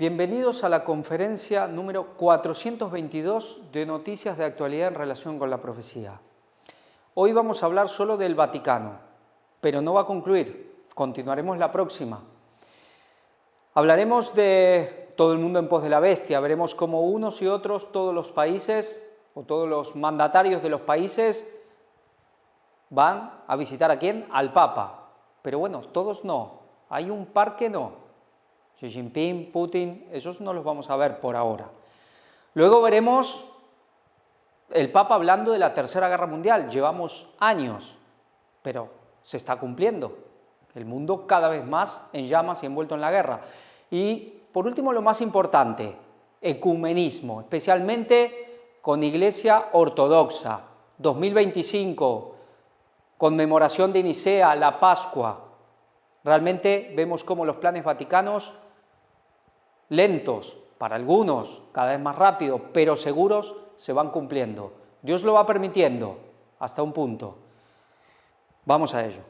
Bienvenidos a la conferencia número 422 de Noticias de Actualidad en relación con la profecía. Hoy vamos a hablar solo del Vaticano, pero no va a concluir, continuaremos la próxima. Hablaremos de todo el mundo en pos de la bestia, veremos cómo unos y otros, todos los países o todos los mandatarios de los países van a visitar ¿a quién? Al Papa. Pero bueno, todos no, hay un par que no. Xi Jinping, Putin, esos no los vamos a ver por ahora. Luego veremos el Papa hablando de la Tercera Guerra Mundial. Llevamos años, pero se está cumpliendo. El mundo cada vez más en llamas y envuelto en la guerra. Y por último, lo más importante, ecumenismo, especialmente con Iglesia Ortodoxa. 2025, conmemoración de Nicea, la Pascua. Realmente vemos cómo los planes vaticanos, lentos para algunos, cada vez más rápido, pero seguros, se van cumpliendo. Dios lo va permitiendo hasta un punto. Vamos a ello.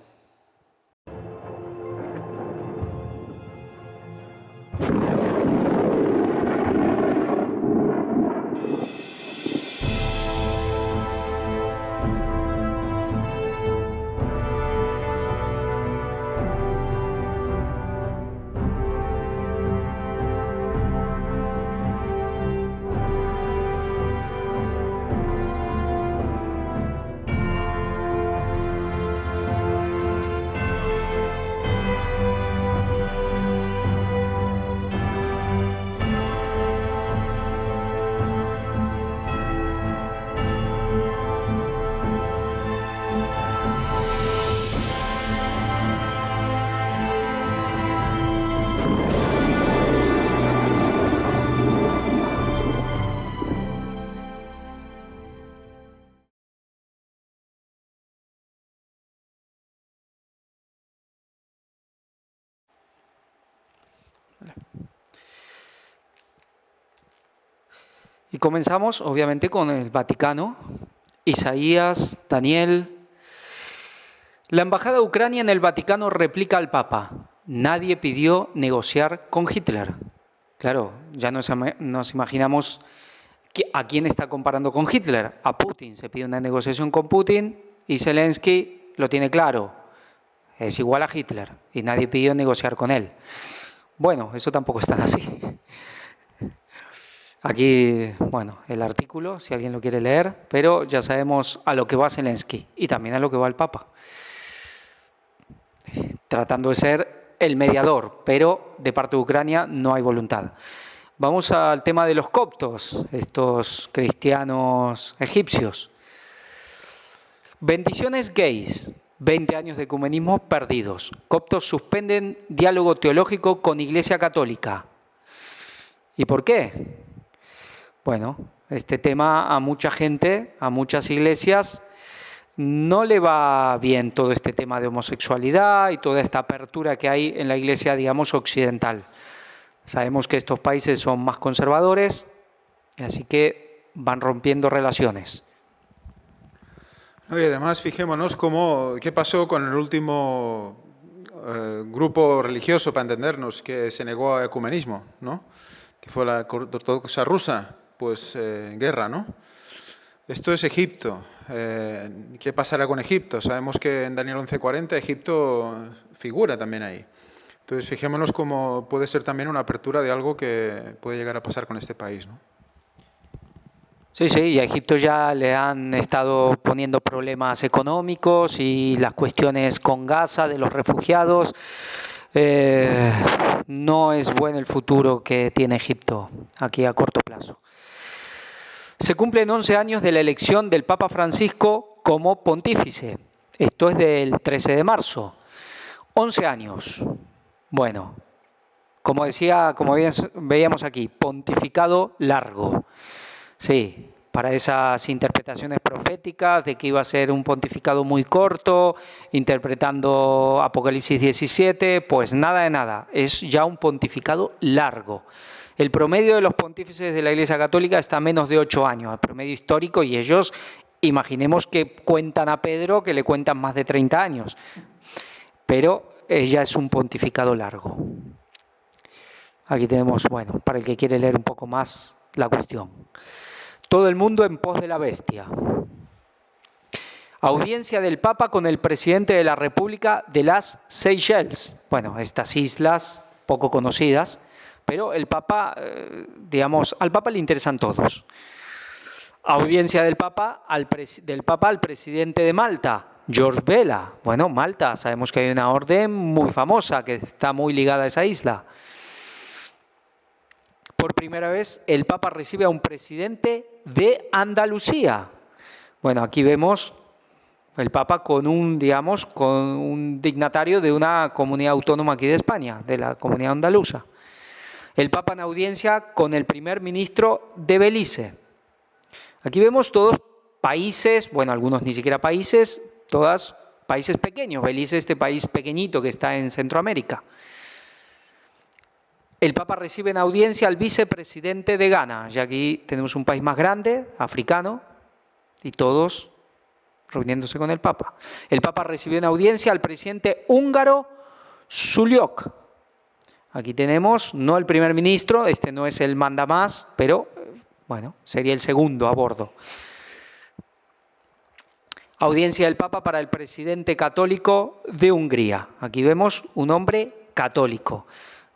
Y comenzamos, obviamente, con el Vaticano, Isaías, Daniel. La embajada de Ucrania en el Vaticano replica al Papa: nadie pidió negociar con Hitler. Claro, ya nos imaginamos a quién está comparando con Hitler. A Putin. Se pide una negociación con Putin y Zelensky lo tiene claro. Es igual a Hitler y nadie pidió negociar con él. Bueno, eso tampoco es tan así. Aquí, bueno, el artículo, si alguien lo quiere leer, pero ya sabemos a lo que va Zelensky y también a lo que va el Papa. Tratando de ser el mediador, pero de parte de Ucrania no hay voluntad. Vamos al tema de los coptos, estos cristianos egipcios. Bendiciones gays, 20 años de ecumenismo perdidos. Coptos suspenden diálogo teológico con Iglesia Católica. ¿Y por qué? Bueno, este tema a mucha gente, a muchas iglesias, no le va bien todo este tema de homosexualidad y toda esta apertura que hay en la iglesia, digamos, occidental. Sabemos que estos países son más conservadores, así que van rompiendo relaciones. Y además, fijémonos qué pasó con el último grupo religioso, para entendernos, que se negó al ecumenismo, ¿no? Que fue la ortodoxa rusa. Pues guerra, ¿no? Esto es Egipto. ¿Qué pasará con Egipto? Sabemos que en Daniel 11:40 Egipto figura también ahí. Entonces, fijémonos cómo puede ser también una apertura de algo que puede llegar a pasar con este país, ¿no? Sí, y a Egipto ya le han estado poniendo problemas económicos y las cuestiones con Gaza de los refugiados. No es bueno el futuro que tiene Egipto aquí a corto plazo. Se cumplen 11 años de la elección del Papa Francisco como pontífice. Esto es del 13 de marzo. 11 años. Bueno, como veíamos aquí, pontificado largo. Sí, para esas interpretaciones proféticas de que iba a ser un pontificado muy corto, interpretando Apocalipsis 17, pues nada de nada. Es ya un pontificado largo. El promedio de los pontífices de la Iglesia Católica está a menos de 8 años, el promedio histórico, y ellos, imaginemos que cuentan a Pedro, que le cuentan más de 30 años. Pero ya es un pontificado largo. Aquí tenemos, bueno, para el que quiere leer un poco más la cuestión. Todo el mundo en pos de la bestia. Audiencia del Papa con el presidente de la República de las Seychelles. Bueno, estas islas poco conocidas, pero el Papa, digamos, al Papa le interesan todos. Audiencia del Papa al presidente de Malta, George Vela. Bueno, Malta, sabemos que hay una orden muy famosa que está muy ligada a esa isla. Por primera vez, el Papa recibe a un presidente de Andalucía. Bueno, aquí vemos el Papa con un, digamos, con un dignatario de una comunidad autónoma aquí de España, de la comunidad andaluza. El Papa en audiencia con el primer ministro de Belice. Aquí vemos todos países, bueno, algunos ni siquiera países, todos países pequeños. Belice, este país pequeñito que está en Centroamérica. El Papa recibe en audiencia al vicepresidente de Ghana. Ya aquí tenemos un país más grande, africano, y todos reuniéndose con el Papa. El Papa recibió en audiencia al presidente húngaro Sulyok. Aquí tenemos, no el primer ministro, este no es el mandamás, pero bueno, sería el segundo a bordo. Audiencia del Papa para el presidente católico de Hungría. Aquí vemos un hombre católico.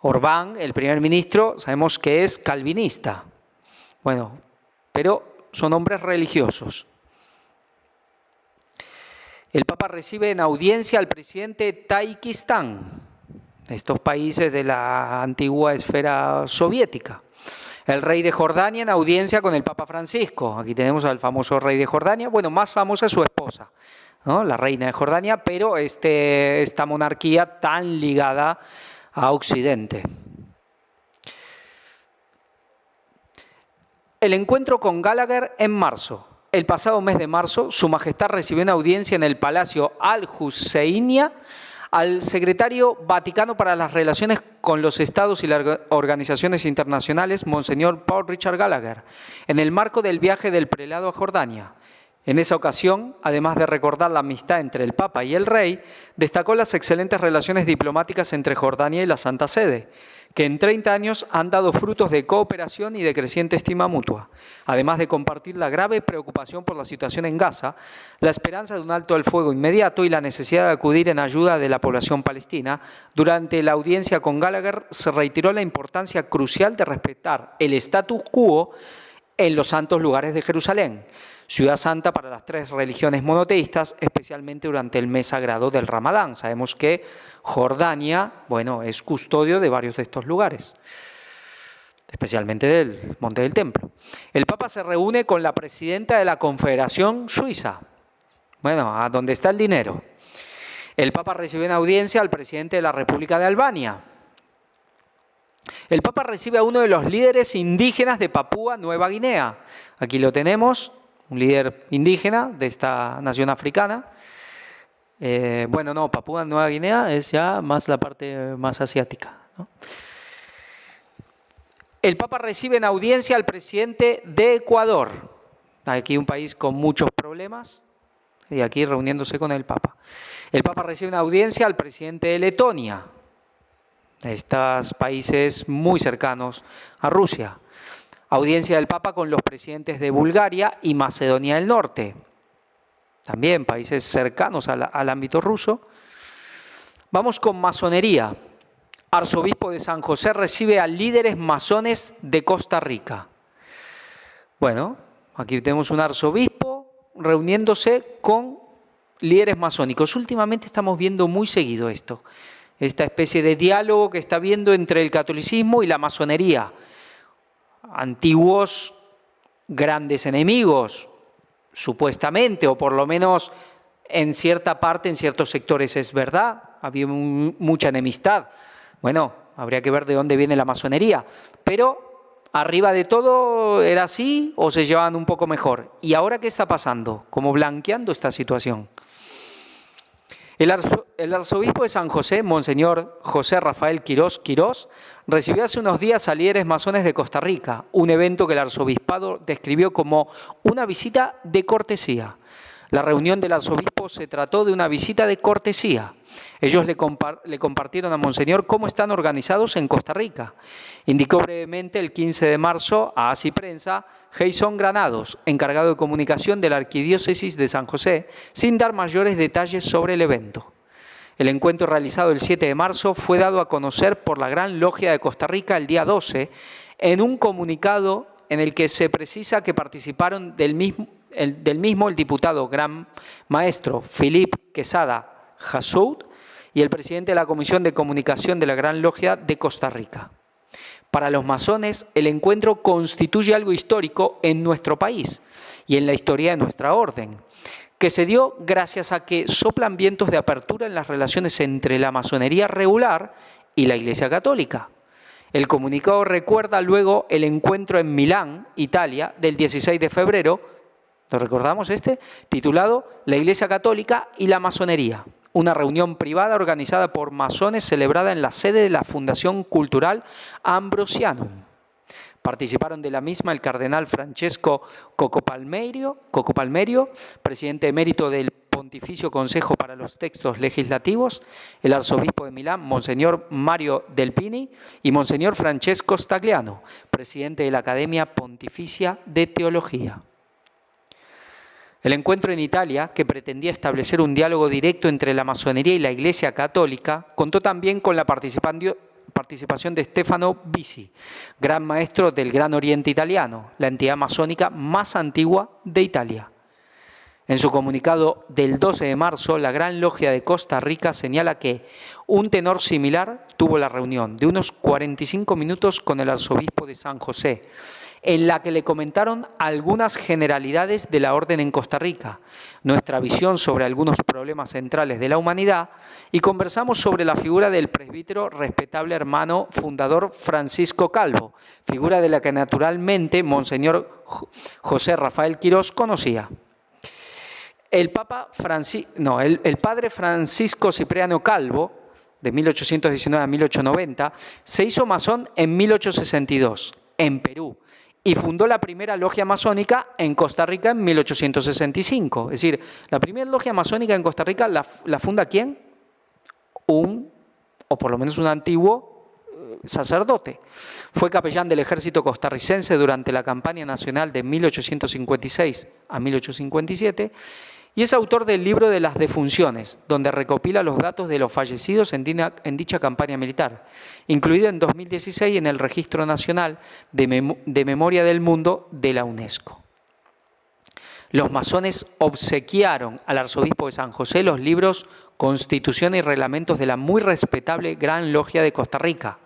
Orbán, el primer ministro, sabemos que es calvinista. Bueno, pero son hombres religiosos. El Papa recibe en audiencia al presidente de Tayikistán, estos países de la antigua esfera soviética. El rey de Jordania en audiencia con el Papa Francisco. Aquí tenemos al famoso rey de Jordania. Bueno, más famosa es su esposa, ¿no? La reina de Jordania, pero esta monarquía tan ligada a Occidente. El encuentro con Gallagher en marzo. El pasado mes de marzo, Su Majestad recibió una audiencia en el Palacio Al-Huseinia al secretario Vaticano para las Relaciones con los Estados y las Organizaciones Internacionales, Monseñor Paul Richard Gallagher, en el marco del viaje del prelado a Jordania. En esa ocasión, además de recordar la amistad entre el Papa y el Rey, destacó las excelentes relaciones diplomáticas entre Jordania y la Santa Sede, que en 30 años han dado frutos de cooperación y de creciente estima mutua, además de compartir la grave preocupación por la situación en Gaza, la esperanza de un alto al fuego inmediato y la necesidad de acudir en ayuda de la población palestina. Durante la audiencia con Gallagher se reiteró la importancia crucial de respetar el status quo en los santos lugares de Jerusalén, ciudad santa para las tres religiones monoteístas, especialmente durante el mes sagrado del Ramadán. Sabemos que Jordania, bueno, es custodio de varios de estos lugares, especialmente del Monte del Templo. El Papa se reúne con la presidenta de la Confederación Suiza, bueno, a donde está el dinero. El Papa recibe en audiencia al presidente de la República de Albania. El Papa recibe a uno de los líderes indígenas de Papúa Nueva Guinea. Aquí lo tenemos, un líder indígena de esta nación africana. Bueno, no, Papúa Nueva Guinea es ya más la parte más asiática, ¿no? El Papa recibe en audiencia al presidente de Ecuador. Aquí un país con muchos problemas y aquí reuniéndose con el Papa. El Papa recibe en audiencia al presidente de Letonia. Estos países muy cercanos a Rusia. Audiencia del Papa con los presidentes de Bulgaria y Macedonia del Norte. También países cercanos al ámbito ruso. Vamos con masonería. Arzobispo de San José recibe a líderes masones de Costa Rica. Bueno, aquí tenemos un arzobispo reuniéndose con líderes masónicos. Últimamente estamos viendo muy seguido esto. Esta especie de diálogo que está habiendo entre el catolicismo y la masonería. Antiguos grandes enemigos, supuestamente, o por lo menos en cierta parte, en ciertos sectores es verdad, había mucha enemistad. Bueno, habría que ver de dónde viene la masonería, pero arriba de todo era así o se llevaban un poco mejor. ¿Y ahora qué está pasando? ¿Cómo blanqueando esta situación? El arzobispo de San José, Monseñor José Rafael Quirós, recibió hace unos días a líderes masones de Costa Rica, un evento que el arzobispado describió como una visita de cortesía. La reunión del arzobispo se trató de una visita de cortesía. Ellos le compartieron a Monseñor cómo están organizados en Costa Rica. Indicó brevemente el 15 de marzo a Así Prensa Jason Granados, encargado de comunicación de la Arquidiócesis de San José, sin dar mayores detalles sobre el evento. El encuentro realizado el 7 de marzo fue dado a conocer por la Gran Logia de Costa Rica el día 12 en un comunicado en el que se precisa que participaron del mismo el diputado Gran Maestro Philippe Quesada Jassoud y el presidente de la Comisión de Comunicación de la Gran Logia de Costa Rica. Para los masones, el encuentro constituye algo histórico en nuestro país y en la historia de nuestra orden, que se dio gracias a que soplan vientos de apertura en las relaciones entre la masonería regular y la Iglesia Católica. El comunicado recuerda luego el encuentro en Milán, Italia, del 16 de febrero, ¿lo recordamos titulado La Iglesia Católica y la Masonería, una reunión privada organizada por masones celebrada en la sede de la Fundación Cultural Ambrosianum. Participaron de la misma el cardenal Francesco Cocopalmerio, presidente emérito del Pontificio Consejo para los Textos Legislativos, el arzobispo de Milán, Monseñor Mario Delpini, y Monseñor Francesco Stagliano, presidente de la Academia Pontificia de Teología. El encuentro en Italia, que pretendía establecer un diálogo directo entre la masonería y la Iglesia Católica, contó también con la participación de Stefano Bisi, gran maestro del Gran Oriente Italiano, la entidad masónica más antigua de Italia. En su comunicado del 12 de marzo, la Gran Logia de Costa Rica señala que un tenor similar tuvo la reunión de unos 45 minutos con el arzobispo de San José, en la que le comentaron algunas generalidades de la orden en Costa Rica, nuestra visión sobre algunos problemas centrales de la humanidad y conversamos sobre la figura del presbítero respetable hermano fundador Francisco Calvo, figura de la que naturalmente Monseñor José Rafael Quirós conocía. El padre Francisco Cipriano Calvo, de 1819 a 1890, se hizo masón en 1862, en Perú, y fundó la primera logia masónica en Costa Rica en 1865. Es decir, la primera logia masónica en Costa Rica la funda ¿quién? O por lo menos un antiguo sacerdote. Fue capellán del ejército costarricense durante la campaña nacional de 1856 a 1857 y es autor del libro de las defunciones, donde recopila los datos de los fallecidos en dicha campaña militar, incluido en 2016 en el Registro Nacional de Memoria del Mundo de la UNESCO. Los masones obsequiaron al arzobispo de San José los libros Constitución y Reglamentos de la muy respetable Gran Logia de Costa Rica,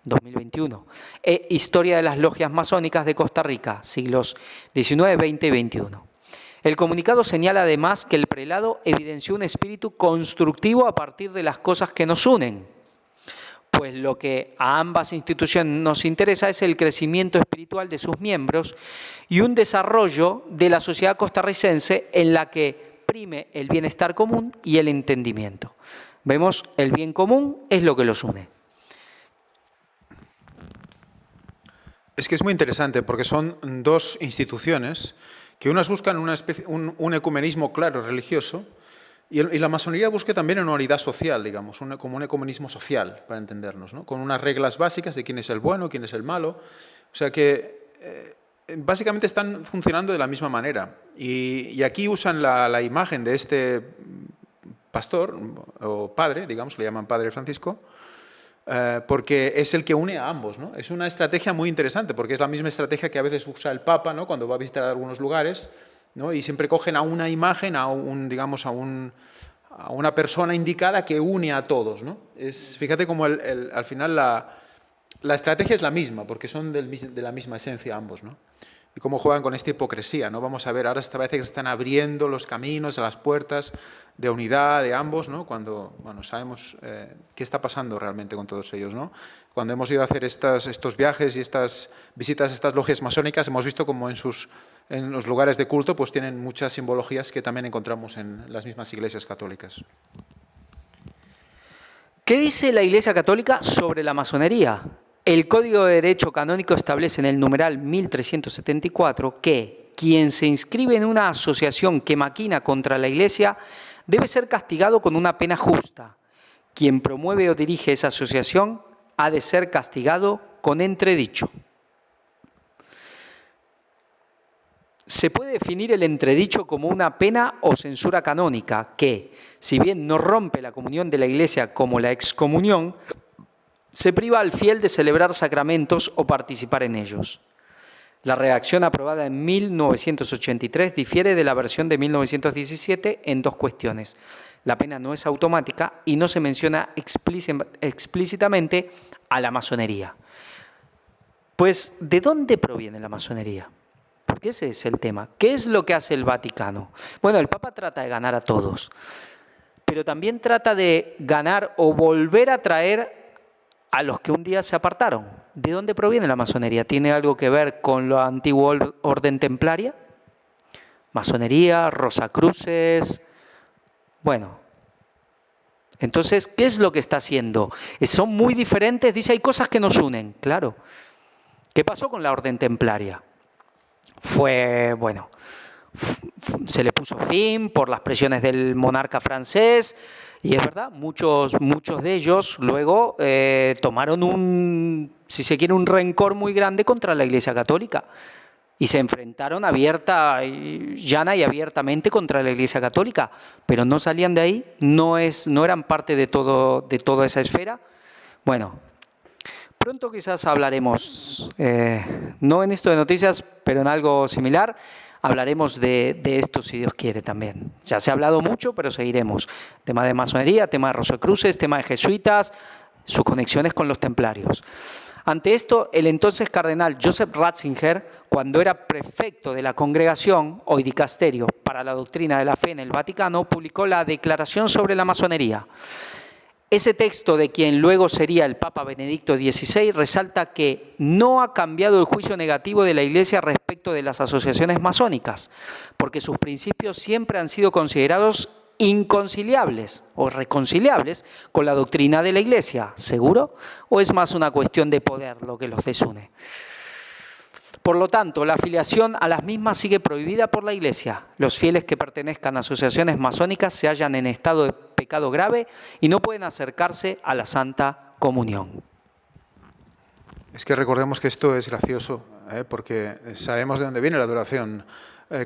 2021, e Historia de las Logias Masónicas de Costa Rica, siglos XIX, XX y XXI. El comunicado señala además que el prelado evidenció un espíritu constructivo a partir de las cosas que nos unen, pues lo que a ambas instituciones nos interesa es el crecimiento espiritual de sus miembros y un desarrollo de la sociedad costarricense en la que prime el bienestar común y el entendimiento. Vemos, el bien común es lo que los une. Es que es muy interesante porque son dos instituciones que unas buscan un ecumenismo claro religioso y la masonería busca también una unidad social, digamos, como un ecumenismo social, para entendernos, ¿no? Con unas reglas básicas de quién es el bueno, quién es el malo. O sea que básicamente están funcionando de la misma manera. Y aquí usan la imagen de este pastor o padre, digamos, le llaman Padre Francisco, porque es el que une a ambos, ¿no? Es una estrategia muy interesante, porque es la misma estrategia que a veces usa el Papa, ¿no? Cuando va a visitar algunos lugares, ¿no? Y siempre cogen a una imagen, a una persona indicada que une a todos, ¿no? Fíjate cómo al final la estrategia es la misma, porque son de la misma esencia ambos, ¿no? Y cómo juegan con esta hipocresía, ¿no? Vamos a ver, ahora esta vez que se están abriendo los caminos, las puertas de unidad de ambos, ¿no? Cuando, bueno, sabemos qué está pasando realmente con todos ellos, ¿no? Cuando hemos ido a hacer estos viajes y estas visitas a estas logias masónicas, hemos visto como en los lugares de culto pues tienen muchas simbologías que también encontramos en las mismas iglesias católicas. ¿Qué dice la Iglesia Católica sobre la masonería? El Código de Derecho Canónico establece en el numeral 1374 que quien se inscribe en una asociación que maquina contra la Iglesia debe ser castigado con una pena justa. Quien promueve o dirige esa asociación ha de ser castigado con entredicho. Se puede definir el entredicho como una pena o censura canónica que, si bien no rompe la comunión de la Iglesia como la excomunión, se priva al fiel de celebrar sacramentos o participar en ellos. La redacción aprobada en 1983 difiere de la versión de 1917 en dos cuestiones. La pena no es automática y no se menciona explícitamente a la masonería. Pues, ¿de dónde proviene la masonería? Porque ese es el tema. ¿Qué es lo que hace el Vaticano? Bueno, el Papa trata de ganar a todos, pero también trata de ganar o volver a traer a los que un día se apartaron. ¿De dónde proviene la masonería? ¿Tiene algo que ver con la antigua orden templaria? Masonería, Rosacruces. Bueno, entonces, ¿qué es lo que está haciendo? Son muy diferentes, dice, hay cosas que nos unen, claro. ¿Qué pasó con la orden templaria? Se le puso fin por las presiones del monarca francés, y es verdad, muchos de ellos luego tomaron si se quiere, un rencor muy grande contra la Iglesia Católica y se enfrentaron llana y abiertamente contra la Iglesia Católica, pero no salían de ahí, no eran parte de toda esa esfera. Bueno, pronto quizás hablaremos, no en esto de noticias, pero en algo similar. Hablaremos de esto si Dios quiere también. Ya se ha hablado mucho, pero seguiremos. Tema de masonería, tema de Rosacruces, tema de jesuitas, sus conexiones con los templarios. Ante esto, el entonces cardenal Joseph Ratzinger, cuando era prefecto de la congregación, hoy dicasterio, para la doctrina de la fe en el Vaticano, publicó la Declaración sobre la Masonería. Ese texto, de quien luego sería el Papa Benedicto XVI, resalta que no ha cambiado el juicio negativo de la Iglesia respecto de las asociaciones masónicas, porque sus principios siempre han sido considerados inconciliables o reconciliables con la doctrina de la Iglesia. ¿Seguro? ¿O es más una cuestión de poder lo que los desune? Por lo tanto, la afiliación a las mismas sigue prohibida por la Iglesia. Los fieles que pertenezcan a asociaciones masónicas se hallan en estado de pecado grave y no pueden acercarse a la Santa Comunión. Es que recordemos que esto es gracioso, porque sabemos de dónde viene la adoración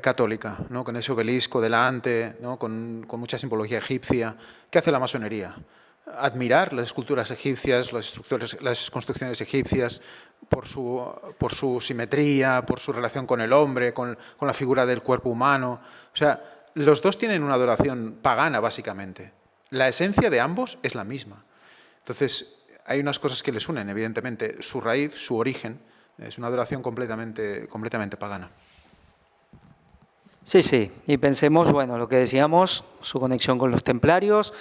católica, ¿no? Con ese obelisco delante, ¿no? con mucha simbología egipcia. ¿Qué hace la masonería? Admirar las esculturas egipcias, las construcciones egipcias, por su simetría, por su relación con el hombre, con la figura del cuerpo humano. O sea, los dos tienen una adoración pagana, básicamente. La esencia de ambos es la misma. Entonces, hay unas cosas que les unen, evidentemente. Su raíz, su origen, es una adoración completamente pagana. Sí. Y pensemos, bueno, lo que decíamos, su conexión con los templarios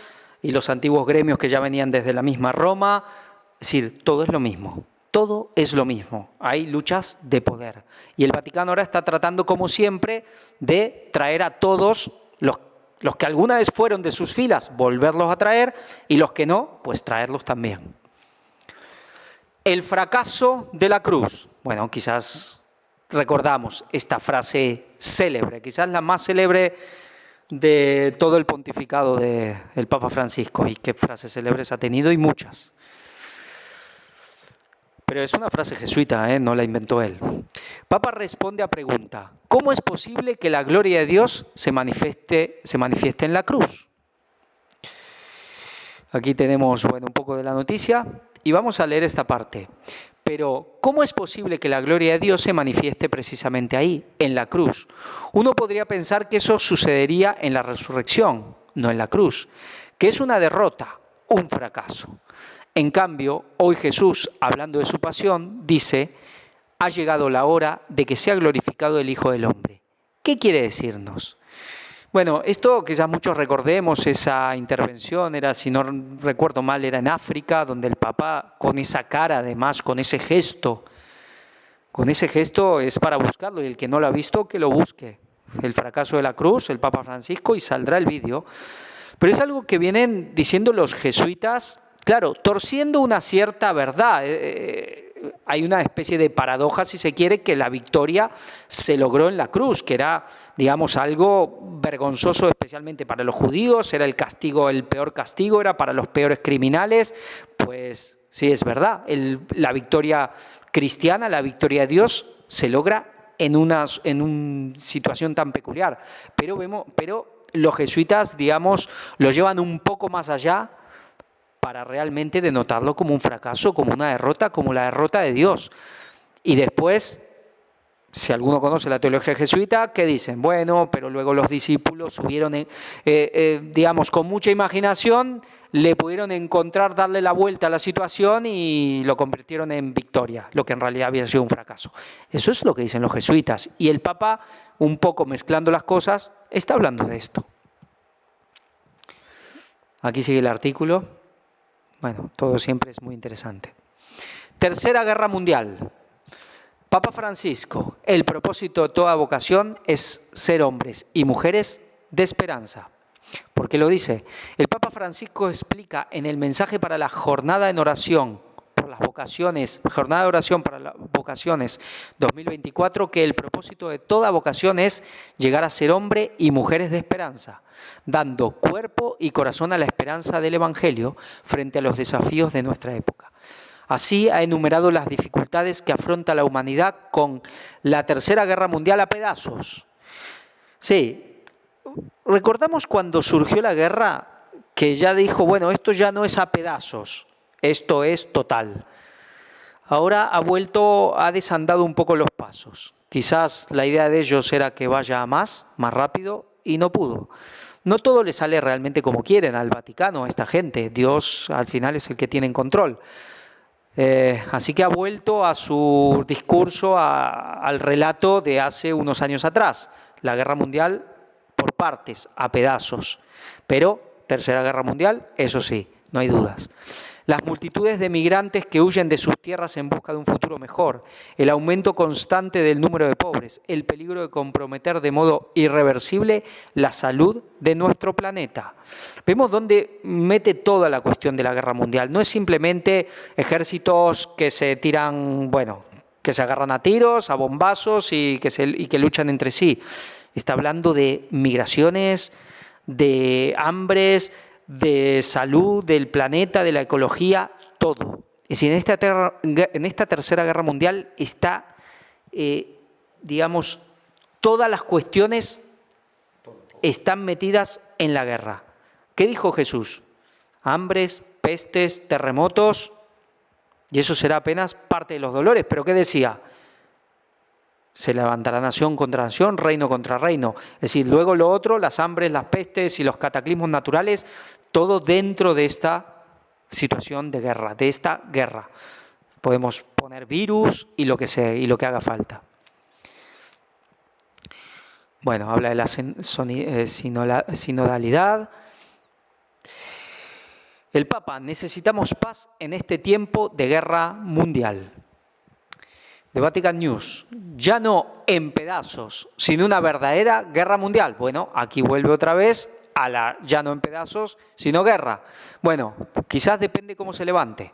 y los antiguos gremios que ya venían desde la misma Roma. Es decir, todo es lo mismo. Todo es lo mismo. Hay luchas de poder. Y el Vaticano ahora está tratando, como siempre, de traer a todos los que alguna vez fueron de sus filas, volverlos a traer, y los que no, pues traerlos también. El fracaso de la cruz. Bueno, quizás recordamos esta frase célebre, quizás la más célebre de todo el pontificado del Papa Francisco. Y qué frases célebres ha tenido, y muchas. Pero es una frase jesuita, no la inventó él. Papa responde a pregunta: ¿cómo es posible que la gloria de Dios se manifieste en la cruz? Aquí tenemos, un poco de la noticia y vamos a leer esta parte. Pero, ¿cómo es posible que la gloria de Dios se manifieste precisamente ahí, en la cruz? Uno podría pensar que eso sucedería en la resurrección, no en la cruz, que es una derrota, un fracaso. En cambio, hoy Jesús, hablando de su pasión, dice: ha llegado la hora de que sea glorificado el Hijo del Hombre. ¿Qué quiere decirnos? Bueno, esto quizás muchos recordemos, esa intervención era, si no recuerdo mal, era en África, donde el Papa, con esa cara además, con ese gesto es para buscarlo, y el que no lo ha visto, que lo busque. El fracaso de la cruz, el Papa Francisco, y saldrá el vídeo. Pero es algo que vienen diciendo los jesuitas, claro, torciendo una cierta verdad. hay una especie de paradoja, si se quiere, que la victoria se logró en la cruz, que era, digamos, algo vergonzoso especialmente para los judíos, era el castigo, el peor castigo, era para los peores criminales. Pues sí, es verdad, la victoria cristiana, la victoria de Dios, se logra en una situación tan peculiar. Pero los jesuitas, digamos, lo llevan un poco más allá para realmente denotarlo como un fracaso, como una derrota, como la derrota de Dios. Y después, si alguno conoce la teología jesuita, ¿qué dicen? Bueno, pero luego los discípulos subieron, digamos, con mucha imaginación, le pudieron encontrar, darle la vuelta a la situación y lo convirtieron en victoria, lo que en realidad había sido un fracaso. Eso es lo que dicen los jesuitas. Y el Papa, un poco mezclando las cosas, está hablando de esto. Aquí sigue el artículo. Bueno, todo siempre es muy interesante. Tercera Guerra Mundial. Papa Francisco, el propósito de toda vocación es ser hombres y mujeres de esperanza. ¿Por qué lo dice? El Papa Francisco explica en el mensaje para la jornada en oración por las vocaciones, jornada de oración para las vocaciones 2024, que el propósito de toda vocación es llegar a ser hombre y mujeres de esperanza, dando cuerpo y corazón a la esperanza del Evangelio frente a los desafíos de nuestra época. Así ha enumerado las dificultades que afronta la humanidad con la Tercera Guerra Mundial a pedazos. Sí, recordamos cuando surgió la guerra que ya dijo, bueno, esto ya no es a pedazos, esto es total. Ahora ha desandado un poco los pasos. Quizás la idea de ellos era que vaya más rápido y no pudo. No todo le sale realmente como quieren al Vaticano, a esta gente. Dios al final es el que tiene en control. Así que ha vuelto a su discurso, al relato de hace unos años atrás. La guerra mundial por partes, a pedazos. Pero Tercera Guerra Mundial, eso sí, no hay dudas. Las multitudes de migrantes que huyen de sus tierras en busca de un futuro mejor, el aumento constante del número de pobres, el peligro de comprometer de modo irreversible la salud de nuestro planeta. Vemos dónde mete toda la cuestión de la guerra mundial. No es simplemente ejércitos que se tiran, bueno, que se agarran a tiros, a bombazos y que luchan entre sí. Está hablando de migraciones, de hambres, de salud, del planeta, de la ecología, todo. Es decir, en esta Tercera Guerra Mundial está, digamos, todas las cuestiones están metidas en la guerra. ¿Qué dijo Jesús? Hambres, pestes, terremotos, y eso será apenas parte de los dolores. ¿Pero qué decía? Se levantará nación contra nación, reino contra reino. Es decir, luego lo otro, las hambres, las pestes y los cataclismos naturales, todo dentro de esta situación de guerra, de esta guerra. Podemos poner virus y lo que sea, y lo que haga falta. Bueno, habla de la sinodalidad. El Papa, necesitamos paz en este tiempo de guerra mundial. The Vatican News, ya no en pedazos, sino una verdadera guerra mundial. Bueno, aquí vuelve otra vez a la ya no en pedazos, sino guerra. Bueno, quizás depende cómo se levante.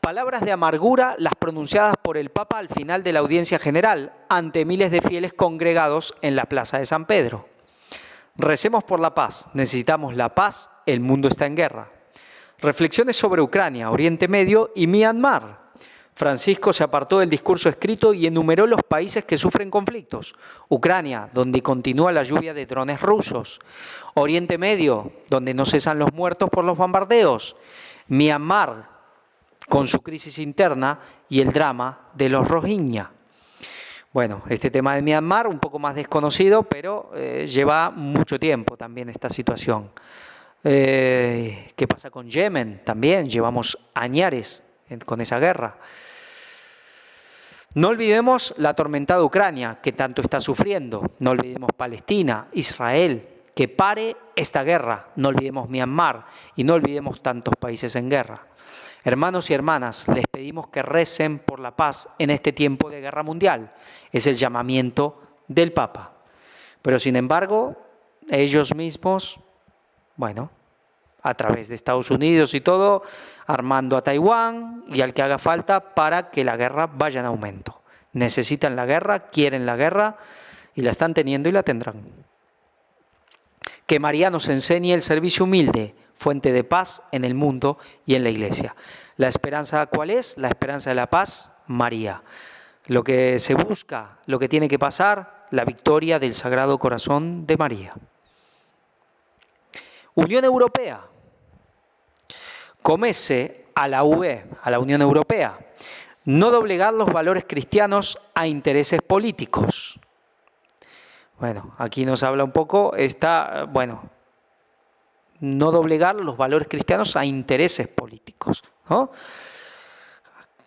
Palabras de amargura las pronunciadas por el Papa al final de la audiencia general ante miles de fieles congregados en la Plaza de San Pedro. Recemos por la paz, necesitamos la paz, el mundo está en guerra. Reflexiones sobre Ucrania, Oriente Medio y Myanmar. Francisco se apartó del discurso escrito y enumeró los países que sufren conflictos. Ucrania, donde continúa la lluvia de drones rusos. Oriente Medio, donde no cesan los muertos por los bombardeos. Myanmar, con su crisis interna y el drama de los Rohingya. Bueno, este tema de Myanmar, un poco más desconocido, pero lleva mucho tiempo también esta situación. ¿Qué pasa con Yemen? También llevamos añares con esa guerra. No olvidemos la atormentada Ucrania, que tanto está sufriendo. No olvidemos Palestina, Israel, que pare esta guerra. No olvidemos Myanmar y no olvidemos tantos países en guerra. Hermanos y hermanas, les pedimos que recen por la paz en este tiempo de guerra mundial. Es el llamamiento del Papa. Pero sin embargo, ellos mismos, bueno, a través de Estados Unidos y todo, armando a Taiwán y al que haga falta para que la guerra vaya en aumento. Necesitan la guerra, quieren la guerra y la están teniendo y la tendrán. Que María nos enseñe el servicio humilde, fuente de paz en el mundo y en la Iglesia. ¿La esperanza cuál es? La esperanza de la paz, María. Lo que se busca, lo que tiene que pasar, la victoria del Sagrado Corazón de María. Unión Europea. Comece a la UE, a la Unión Europea, no doblegar los valores cristianos a intereses políticos. Bueno, aquí nos habla un poco, no doblegar los valores cristianos a intereses políticos, ¿no?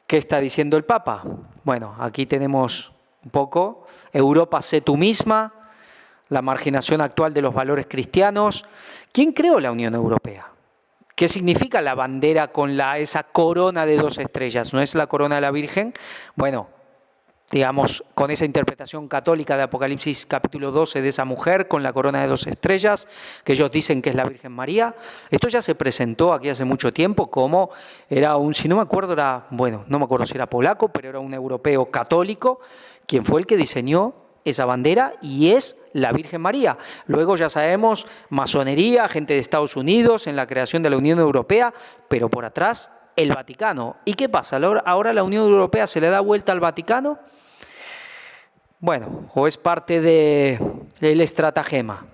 ¿Qué está diciendo el Papa? Bueno, aquí tenemos un poco, Europa sé tú misma, la marginación actual de los valores cristianos. ¿Quién creó la Unión Europea? ¿Qué significa la bandera con esa corona de 2 estrellas? ¿No es la corona de la Virgen? Bueno, digamos, con esa interpretación católica de Apocalipsis capítulo 12 de esa mujer con la corona de 2 estrellas, que ellos dicen que es la Virgen María. Esto ya se presentó aquí hace mucho tiempo como era si no me acuerdo, no me acuerdo si era polaco, pero era un europeo católico, quien fue el que diseñó esa bandera y es la Virgen María. Luego ya sabemos, masonería, gente de Estados Unidos en la creación de la Unión Europea, pero por atrás el Vaticano. ¿Y qué pasa? ¿Ahora la Unión Europea se le da vuelta al Vaticano? Bueno, o es parte del estratagema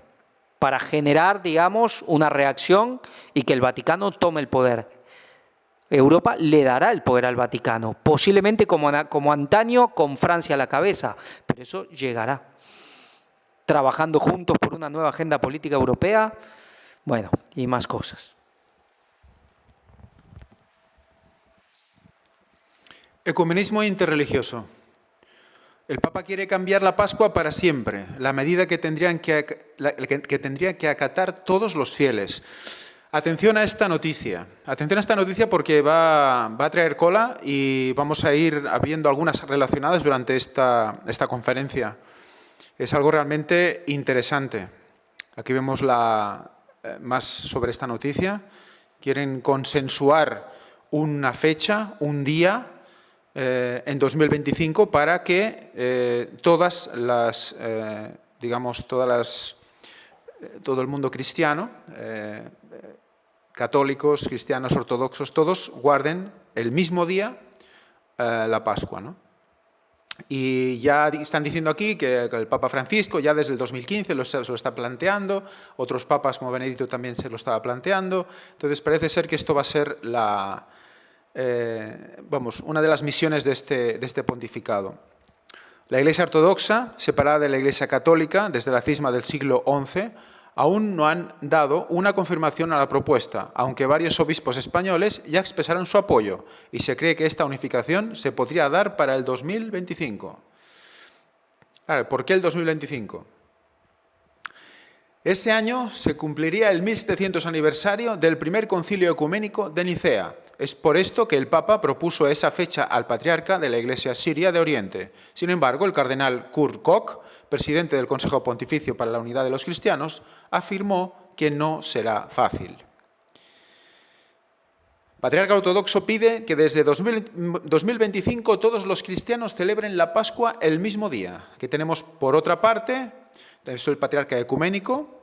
para generar, digamos, una reacción y que el Vaticano tome el poder. Europa le dará el poder al Vaticano, posiblemente como antaño con Francia a la cabeza, pero eso llegará. Trabajando juntos por una nueva agenda política europea, bueno, y más cosas. Ecumenismo interreligioso. El Papa quiere cambiar la Pascua para siempre, la medida que tendrían que acatar todos los fieles. Atención a esta noticia porque va a traer cola y vamos a ir viendo algunas relacionadas durante esta conferencia. Es algo realmente interesante. Aquí vemos más sobre esta noticia. Quieren consensuar una fecha, un día, en 2025 para que todo el mundo cristiano, católicos, cristianos, ortodoxos, todos guarden el mismo día la Pascua, ¿no? Y ya están diciendo aquí que el Papa Francisco ya desde el 2015 se lo está planteando, otros papas como Benedicto también se lo estaba planteando, entonces parece ser que esto va a ser una de las misiones de este pontificado. La Iglesia ortodoxa, separada de la Iglesia católica desde la cisma del siglo XI, aún no han dado una confirmación a la propuesta, aunque varios obispos españoles ya expresaron su apoyo y se cree que esta unificación se podría dar para el 2025. Claro, ¿por qué el 2025? Ese año se cumpliría el 1700 aniversario del primer concilio ecuménico de Nicea. Es por esto que el Papa propuso esa fecha al patriarca de la Iglesia siria de Oriente. Sin embargo, el cardenal Kurt Koch, presidente del Consejo Pontificio para la Unidad de los Cristianos, afirmó que no será fácil. El patriarca ortodoxo pide que desde 2025 todos los cristianos celebren la Pascua el mismo día. Que tenemos, por otra parte, el patriarca ecuménico,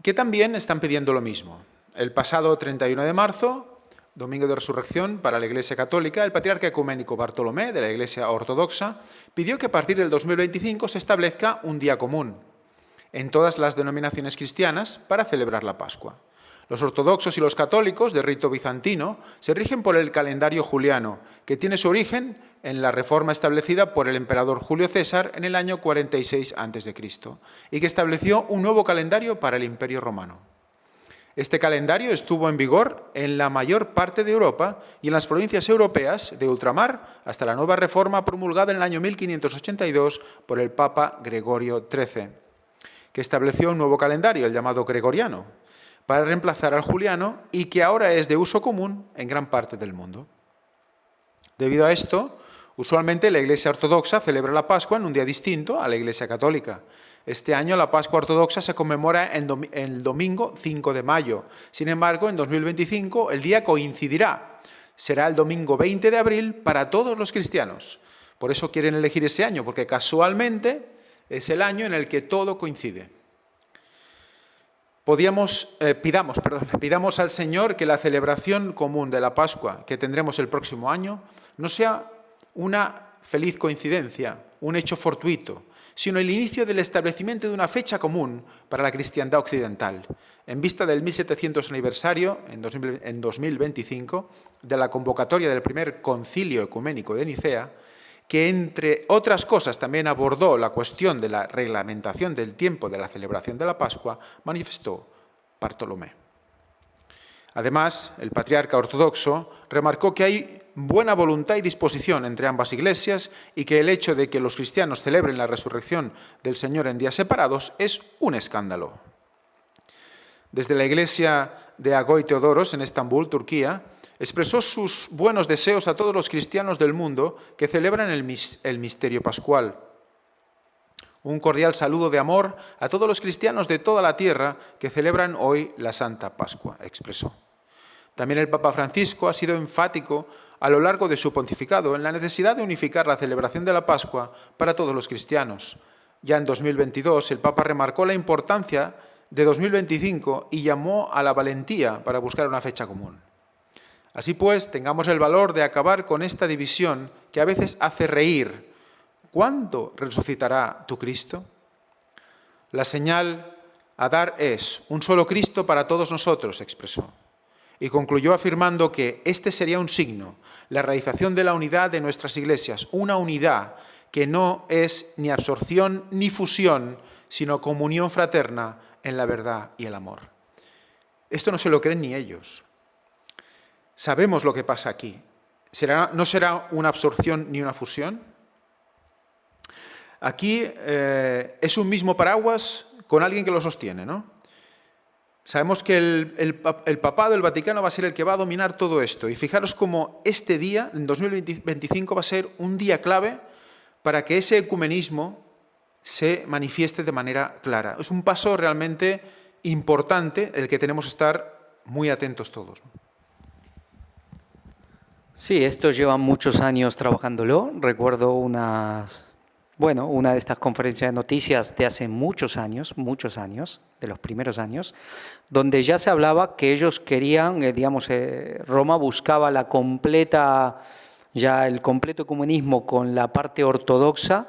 que también están pidiendo lo mismo. El pasado 31 de marzo, Domingo de Resurrección para la Iglesia Católica, el patriarca ecuménico Bartolomé, de la Iglesia Ortodoxa, pidió que a partir del 2025 se establezca un día común en todas las denominaciones cristianas para celebrar la Pascua. Los ortodoxos y los católicos de rito bizantino se rigen por el calendario juliano, que tiene su origen en la reforma establecida por el emperador Julio César en el año 46 a.C. y que estableció un nuevo calendario para el Imperio Romano. Este calendario estuvo en vigor en la mayor parte de Europa y en las provincias europeas de ultramar hasta la nueva reforma promulgada en el año 1582 por el Papa Gregorio XIII, que estableció un nuevo calendario, el llamado gregoriano, para reemplazar al juliano y que ahora es de uso común en gran parte del mundo. Debido a esto, Usualmente la Iglesia Ortodoxa celebra la Pascua en un día distinto a la Iglesia Católica. Este año la Pascua Ortodoxa se conmemora el domingo 5 de mayo. Sin embargo, en 2025 el día coincidirá. Será el domingo 20 de abril para todos los cristianos. Por eso quieren elegir ese año, porque casualmente es el año en el que todo coincide. Pidamos al Señor que la celebración común de la Pascua que tendremos el próximo año no sea una feliz coincidencia, un hecho fortuito, sino el inicio del establecimiento de una fecha común para la cristiandad occidental, en vista del 1700 aniversario, en 2025, de la convocatoria del primer concilio ecuménico de Nicea, que entre otras cosas también abordó la cuestión de la reglamentación del tiempo de la celebración de la Pascua, manifestó Bartolomé. Además, el patriarca ortodoxo remarcó que hay buena voluntad y disposición entre ambas iglesias y que el hecho de que los cristianos celebren la resurrección del Señor en días separados es un escándalo. Desde la iglesia de Agoy Teodoros, en Estambul, Turquía, expresó sus buenos deseos a todos los cristianos del mundo que celebran el misterio pascual. Un cordial saludo de amor a todos los cristianos de toda la tierra que celebran hoy la Santa Pascua, expresó. También el Papa Francisco ha sido enfático a lo largo de su pontificado en la necesidad de unificar la celebración de la Pascua para todos los cristianos. Ya en 2022 el Papa remarcó la importancia de 2025 y llamó a la valentía para buscar una fecha común. Así pues, tengamos el valor de acabar con esta división que a veces hace reír. ¿Cuándo resucitará tu Cristo? La señal a dar es un solo Cristo para todos nosotros, expresó. Y concluyó afirmando que este sería un signo, la realización de la unidad de nuestras iglesias, una unidad que no es ni absorción ni fusión, sino comunión fraterna en la verdad y el amor. Esto no se lo creen ni ellos. Sabemos lo que pasa aquí. ¿No será una absorción ni una fusión? Aquí es un mismo paraguas con alguien que lo sostiene, ¿no? Sabemos que el papado, el Vaticano, va a ser el que va a dominar todo esto. Y fijaros cómo este día, en 2025, va a ser un día clave para que ese ecumenismo se manifieste de manera clara. Es un paso realmente importante el que tenemos que estar muy atentos todos. Sí, esto lleva muchos años trabajándolo. Recuerdo una de estas conferencias de noticias de hace muchos años, de los primeros años, donde ya se hablaba que ellos querían, Roma buscaba el completo ecumenismo con la parte ortodoxa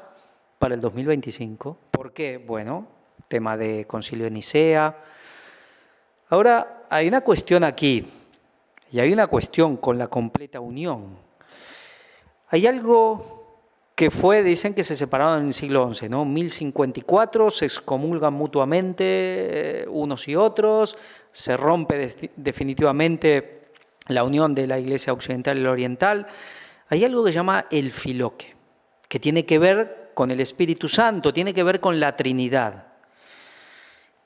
para el 2025. ¿Por qué? Bueno, tema de Concilio de Nicea. Ahora, hay una cuestión aquí, y hay una cuestión con la completa unión. Hay algo que dicen que se separaron en el siglo XI, ¿no? 1054, se excomulgan mutuamente unos y otros, se rompe definitivamente la unión de la Iglesia occidental y la oriental. Hay algo que se llama el filoque, que tiene que ver con el Espíritu Santo, tiene que ver con la Trinidad.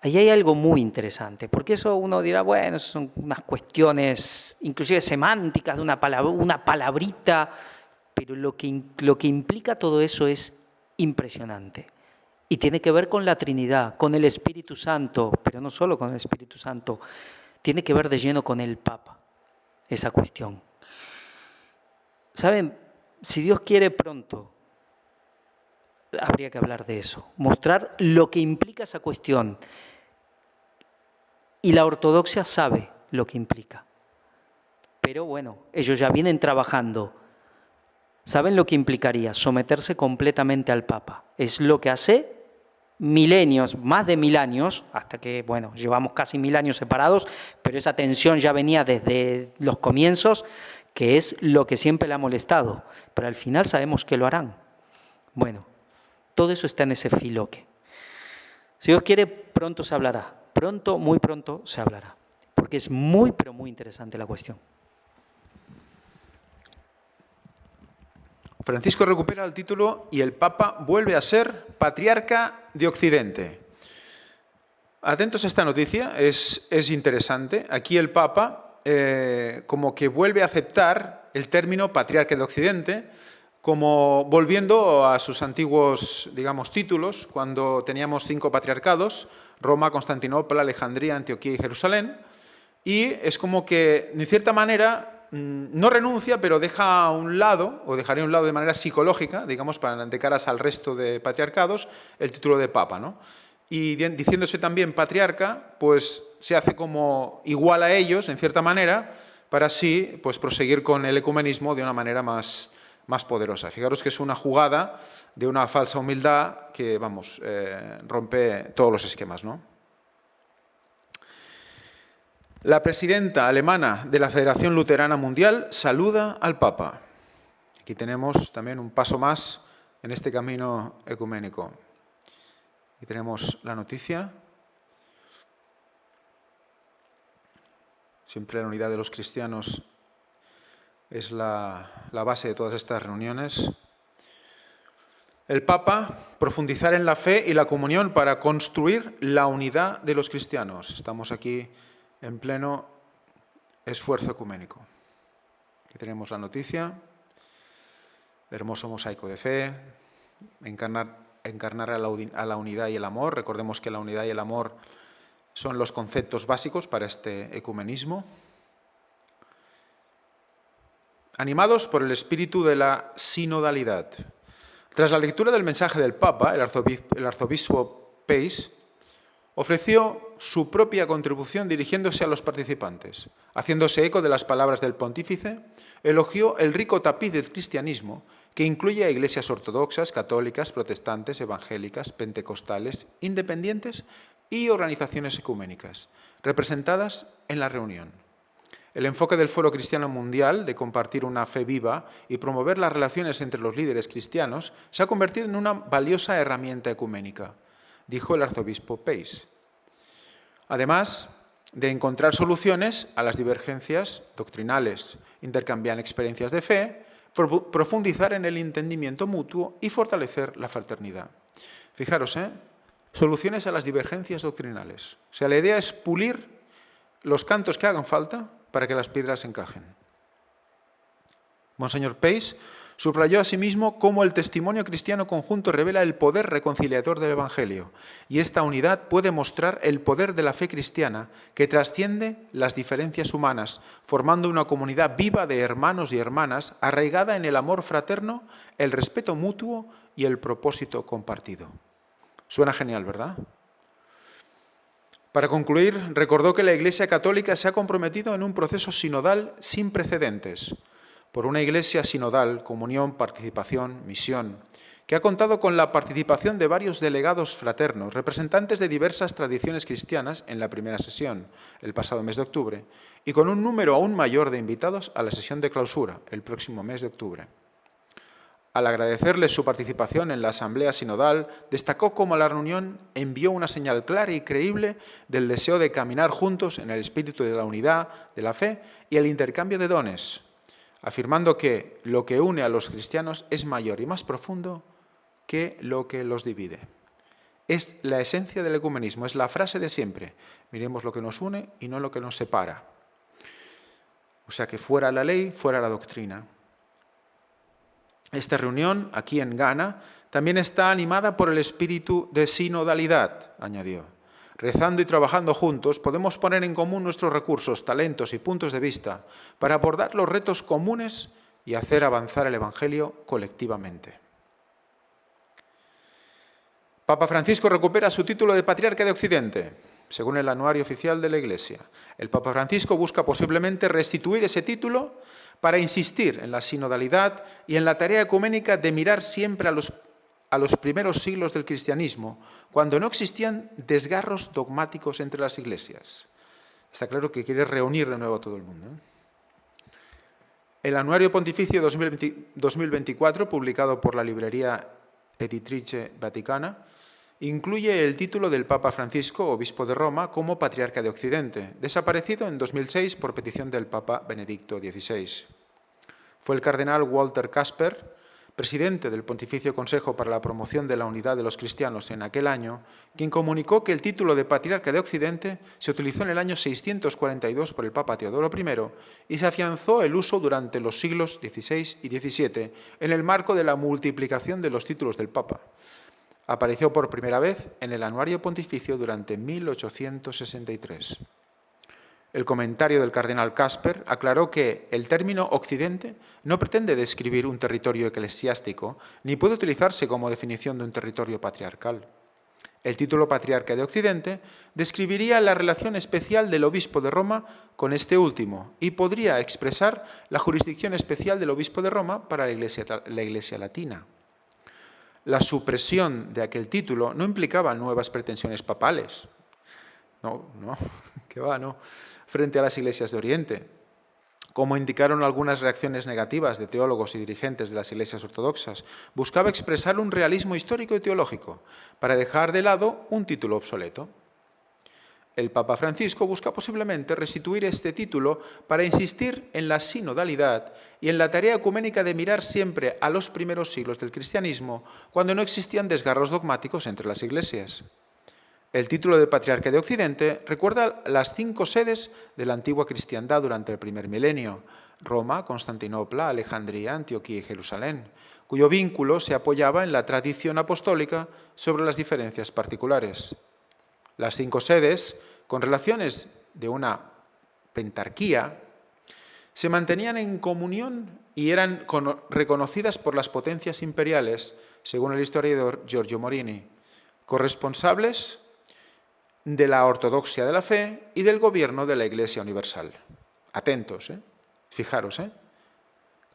Ahí hay algo muy interesante, porque eso uno dirá, bueno, son unas cuestiones inclusive semánticas de una palabrita, pero lo que implica todo eso es impresionante. Y tiene que ver con la Trinidad, con el Espíritu Santo, pero no solo con el Espíritu Santo, tiene que ver de lleno con el Papa, esa cuestión. ¿Saben? Si Dios quiere pronto, habría que hablar de eso, mostrar lo que implica esa cuestión. Y la ortodoxia sabe lo que implica. Pero bueno, ellos ya vienen trabajando. ¿Saben lo que implicaría? Someterse completamente al Papa. Es lo que hace milenios, más de 1000 años, hasta que, bueno, llevamos casi 1000 años separados, pero esa tensión ya venía desde los comienzos, que es lo que siempre le ha molestado. Pero al final sabemos que lo harán. Bueno, todo eso está en ese filoque. Si Dios quiere, pronto se hablará. Pronto, muy pronto se hablará. Porque es muy, pero muy interesante la cuestión. Francisco recupera el título y el Papa vuelve a ser patriarca de Occidente. Atentos a esta noticia, es interesante. Aquí el Papa como que vuelve a aceptar el término patriarca de Occidente como volviendo a sus antiguos, digamos, títulos, cuando teníamos 5 patriarcados, Roma, Constantinopla, Alejandría, Antioquía y Jerusalén, y es como que, de cierta manera, no renuncia, pero deja a un lado, o dejaría a un lado de manera psicológica, digamos, de caras al resto de patriarcados, el título de papa, ¿no? Y diciéndose también patriarca, pues se hace como igual a ellos, en cierta manera, para así pues, proseguir con el ecumenismo de una manera más poderosa. Fijaros que es una jugada de una falsa humildad que, vamos, rompe todos los esquemas, ¿no? La presidenta alemana de la Federación Luterana Mundial saluda al Papa. Aquí tenemos también un paso más en este camino ecuménico. Aquí tenemos la noticia. Siempre la unidad de los cristianos es la base de todas estas reuniones. El Papa, profundizar en la fe y la comunión para construir la unidad de los cristianos. Estamos aquí en pleno esfuerzo ecuménico. Aquí tenemos la noticia. Hermoso mosaico de fe. Encarnar a la unidad y el amor. Recordemos que la unidad y el amor son los conceptos básicos para este ecumenismo. Animados por el espíritu de la sinodalidad. Tras la lectura del mensaje del Papa, el arzobispo Peis ofreció su propia contribución dirigiéndose a los participantes. Haciéndose eco de las palabras del pontífice, elogió el rico tapiz del cristianismo que incluye a iglesias ortodoxas, católicas, protestantes, evangélicas, pentecostales, independientes y organizaciones ecuménicas, representadas en la reunión. El enfoque del Foro Cristiano Mundial de compartir una fe viva y promover las relaciones entre los líderes cristianos se ha convertido en una valiosa herramienta ecuménica, dijo el arzobispo Peis. Además de encontrar soluciones a las divergencias doctrinales, intercambiar experiencias de fe, profundizar en el entendimiento mutuo y fortalecer la fraternidad. Fijaros, soluciones a las divergencias doctrinales. O sea, la idea es pulir los cantos que hagan falta para que las piedras encajen. Monseñor Peis subrayó asimismo cómo el testimonio cristiano conjunto revela el poder reconciliador del Evangelio, y esta unidad puede mostrar el poder de la fe cristiana que trasciende las diferencias humanas, formando una comunidad viva de hermanos y hermanas arraigada en el amor fraterno, el respeto mutuo y el propósito compartido. Suena genial, ¿verdad? Para concluir, recordó que la Iglesia Católica se ha comprometido en un proceso sinodal sin precedentes, por una Iglesia sinodal, comunión, participación, misión, que ha contado con la participación de varios delegados fraternos, representantes de diversas tradiciones cristianas en la primera sesión, el pasado mes de octubre, y con un número aún mayor de invitados a la sesión de clausura, el próximo mes de octubre. Al agradecerles su participación en la Asamblea Sinodal, destacó cómo la reunión envió una señal clara y creíble del deseo de caminar juntos en el espíritu de la unidad, de la fe y el intercambio de dones, afirmando que lo que une a los cristianos es mayor y más profundo que lo que los divide. Es la esencia del ecumenismo, es la frase de siempre: miremos lo que nos une y no lo que nos separa. O sea que fuera la ley, fuera la doctrina. Esta reunión, aquí en Ghana, también está animada por el espíritu de sinodalidad, añadió. Rezando y trabajando juntos, podemos poner en común nuestros recursos, talentos y puntos de vista para abordar los retos comunes y hacer avanzar el Evangelio colectivamente. Papa Francisco recupera su título de Patriarca de Occidente, según el anuario oficial de la Iglesia. El Papa Francisco busca posiblemente restituir ese título para insistir en la sinodalidad y en la tarea ecuménica de mirar siempre a los primeros siglos del cristianismo, cuando no existían desgarros dogmáticos entre las iglesias. Está claro que quiere reunir de nuevo a todo el mundo. El Anuario Pontificio 2024, publicado por la librería Editrice Vaticana, incluye el título del Papa Francisco, obispo de Roma, como Patriarca de Occidente, desaparecido en 2006 por petición del Papa Benedicto XVI. Fue el cardenal Walter Kasper, presidente del Pontificio Consejo para la Promoción de la Unidad de los Cristianos en aquel año, quien comunicó que el título de Patriarca de Occidente se utilizó en el año 642 por el Papa Teodoro I y se afianzó el uso durante los siglos XVI y XVII en el marco de la multiplicación de los títulos del Papa. Apareció por primera vez en el Anuario Pontificio durante 1863. El comentario del cardenal Casper aclaró que el término Occidente no pretende describir un territorio eclesiástico, ni puede utilizarse como definición de un territorio patriarcal. El título Patriarca de Occidente describiría la relación especial del obispo de Roma con este último y podría expresar la jurisdicción especial del obispo de Roma para la Iglesia latina. La supresión de aquel título no implicaba nuevas pretensiones papales. No, que va, no. Frente a las iglesias de Oriente, como indicaron algunas reacciones negativas de teólogos y dirigentes de las iglesias ortodoxas, buscaba expresar un realismo histórico y teológico para dejar de lado un título obsoleto. El Papa Francisco busca posiblemente restituir este título para insistir en la sinodalidad y en la tarea ecuménica de mirar siempre a los primeros siglos del cristianismo, cuando no existían desgarros dogmáticos entre las iglesias. El título de Patriarca de Occidente recuerda las 5 sedes de la antigua cristiandad durante el primer milenio: Roma, Constantinopla, Alejandría, Antioquía y Jerusalén, cuyo vínculo se apoyaba en la tradición apostólica sobre las diferencias particulares. Las 5 sedes, con relaciones de una pentarquía, se mantenían en comunión y eran reconocidas por las potencias imperiales, según el historiador Giorgio Morini, corresponsables de la ortodoxia de la fe y del gobierno de la Iglesia Universal. Atentos, fijaros,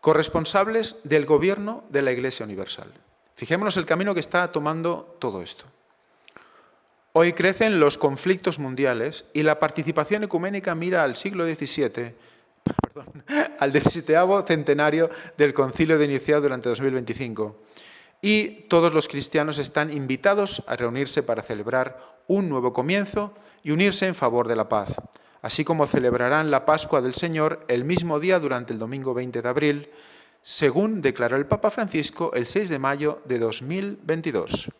corresponsables del gobierno de la Iglesia Universal. Fijémonos el camino que está tomando todo esto. Hoy crecen los conflictos mundiales y la participación ecuménica mira al siglo XVII, al 17º centenario del Concilio de Nicea durante 2025. Y todos los cristianos están invitados a reunirse para celebrar un nuevo comienzo y unirse en favor de la paz, así como celebrarán la Pascua del Señor el mismo día durante el domingo 20 de abril, según declaró el Papa Francisco el 6 de mayo de 2022.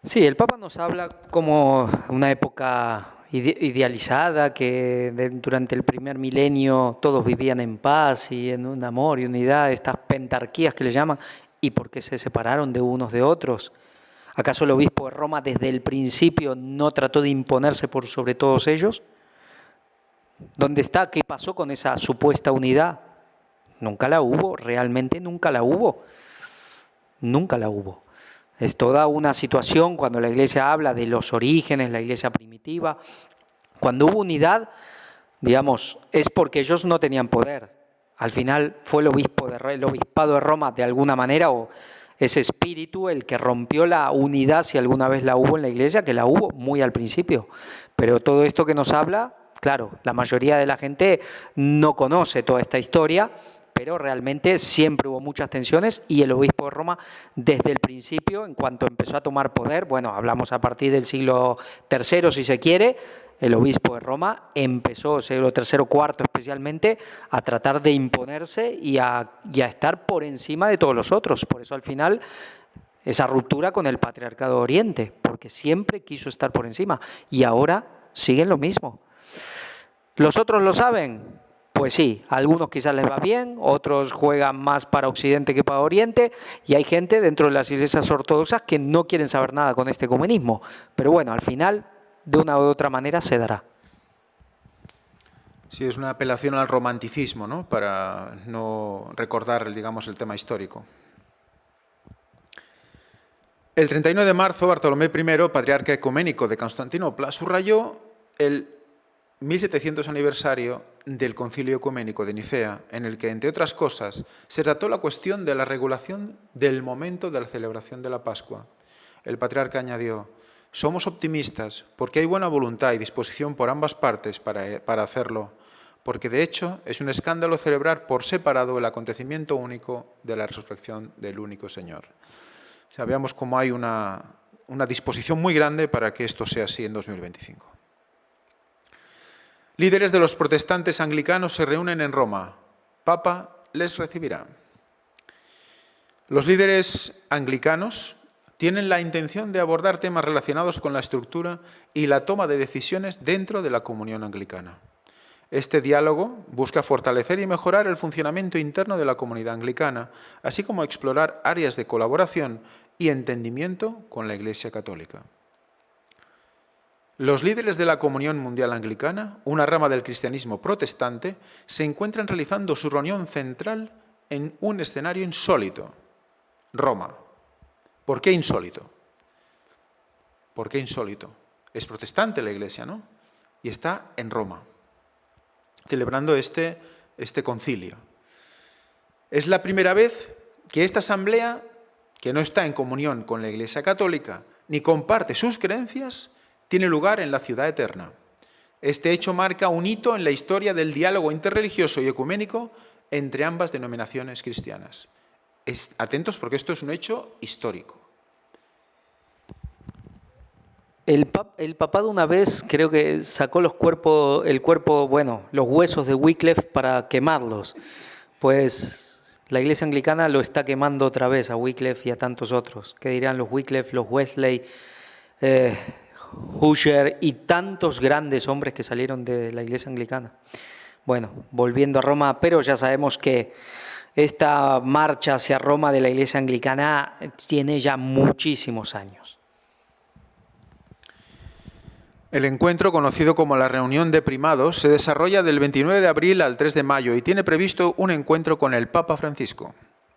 Sí, el Papa nos habla como una época idealizada, que durante el primer milenio todos vivían en paz y en un amor y unidad, estas pentarquías que le llaman, y por qué se separaron de unos de otros. ¿Acaso el obispo de Roma desde el principio no trató de imponerse por sobre todos ellos? ¿Dónde está? ¿Qué pasó con esa supuesta unidad? Nunca la hubo, realmente nunca la hubo. Nunca la hubo. Es toda una situación cuando la Iglesia habla de los orígenes, la Iglesia primitiva. Cuando hubo unidad, digamos, es porque ellos no tenían poder. Al final fue el obispado de Roma de alguna manera, o ese espíritu el que rompió la unidad, si alguna vez la hubo en la Iglesia, que la hubo muy al principio. Pero todo esto que nos habla, claro, la mayoría de la gente no conoce toda esta historia, pero realmente siempre hubo muchas tensiones y el obispo de Roma desde el principio, en cuanto empezó a tomar poder, bueno, hablamos a partir del siglo III si se quiere, el obispo de Roma empezó, siglo III, IV especialmente, a tratar de imponerse y a estar por encima de todos los otros. Por eso al final esa ruptura con el Patriarcado de Oriente, porque siempre quiso estar por encima y ahora siguen lo mismo. ¿Los otros lo saben? Pues sí, a algunos quizás les va bien, otros juegan más para Occidente que para Oriente, y hay gente dentro de las iglesias ortodoxas que no quieren saber nada con este ecumenismo. Pero bueno, al final, de una u otra manera, se dará. Sí, es una apelación al romanticismo, ¿no? Para no recordar, digamos, el tema histórico. El 31 de marzo, Bartolomé I, patriarca ecuménico de Constantinopla, subrayó el 1700 aniversario del Concilio Ecuménico de Nicea, en el que, entre otras cosas, se trató la cuestión de la regulación del momento de la celebración de la Pascua. El patriarca añadió: somos optimistas porque hay buena voluntad y disposición por ambas partes para hacerlo, porque de hecho es un escándalo celebrar por separado el acontecimiento único de la resurrección del único Señor. O sea, veamos cómo hay una disposición muy grande para que esto sea así en 2025. Líderes de los protestantes anglicanos se reúnen en Roma Papa les recibirá. Los líderes anglicanos tienen la intención de abordar temas relacionados con la estructura y la toma de decisiones dentro de la comunión anglicana. Este diálogo busca fortalecer y mejorar el funcionamiento interno de la comunidad anglicana, así como explorar áreas de colaboración y entendimiento con la Iglesia Católica. Los líderes de la Comunión Mundial Anglicana, una rama del cristianismo protestante, se encuentran realizando su reunión central en un escenario insólito, Roma. ¿Por qué insólito? ¿Por qué insólito? Es protestante la Iglesia, ¿no? Y está en Roma, celebrando este concilio. Es la primera vez que esta asamblea, que no está en comunión con la Iglesia Católica, ni comparte sus creencias, tiene lugar en la ciudad eterna. Este hecho marca un hito en la historia del diálogo interreligioso y ecuménico entre ambas denominaciones cristianas. Atentos porque esto es un hecho histórico. El papado una vez creo que sacó los huesos de Wycliffe para quemarlos. Pues la Iglesia Anglicana lo está quemando otra vez a Wycliffe y a tantos otros. ¿Qué dirán los Wycliffe, los Wesley, Husher y tantos grandes hombres que salieron de la Iglesia Anglicana? Bueno, volviendo a Roma, pero ya sabemos que esta marcha hacia Roma de la Iglesia Anglicana tiene ya muchísimos años. El encuentro, conocido como la Reunión de Primados, se desarrolla del 29 de abril al 3 de mayo y tiene previsto un encuentro con el Papa Francisco.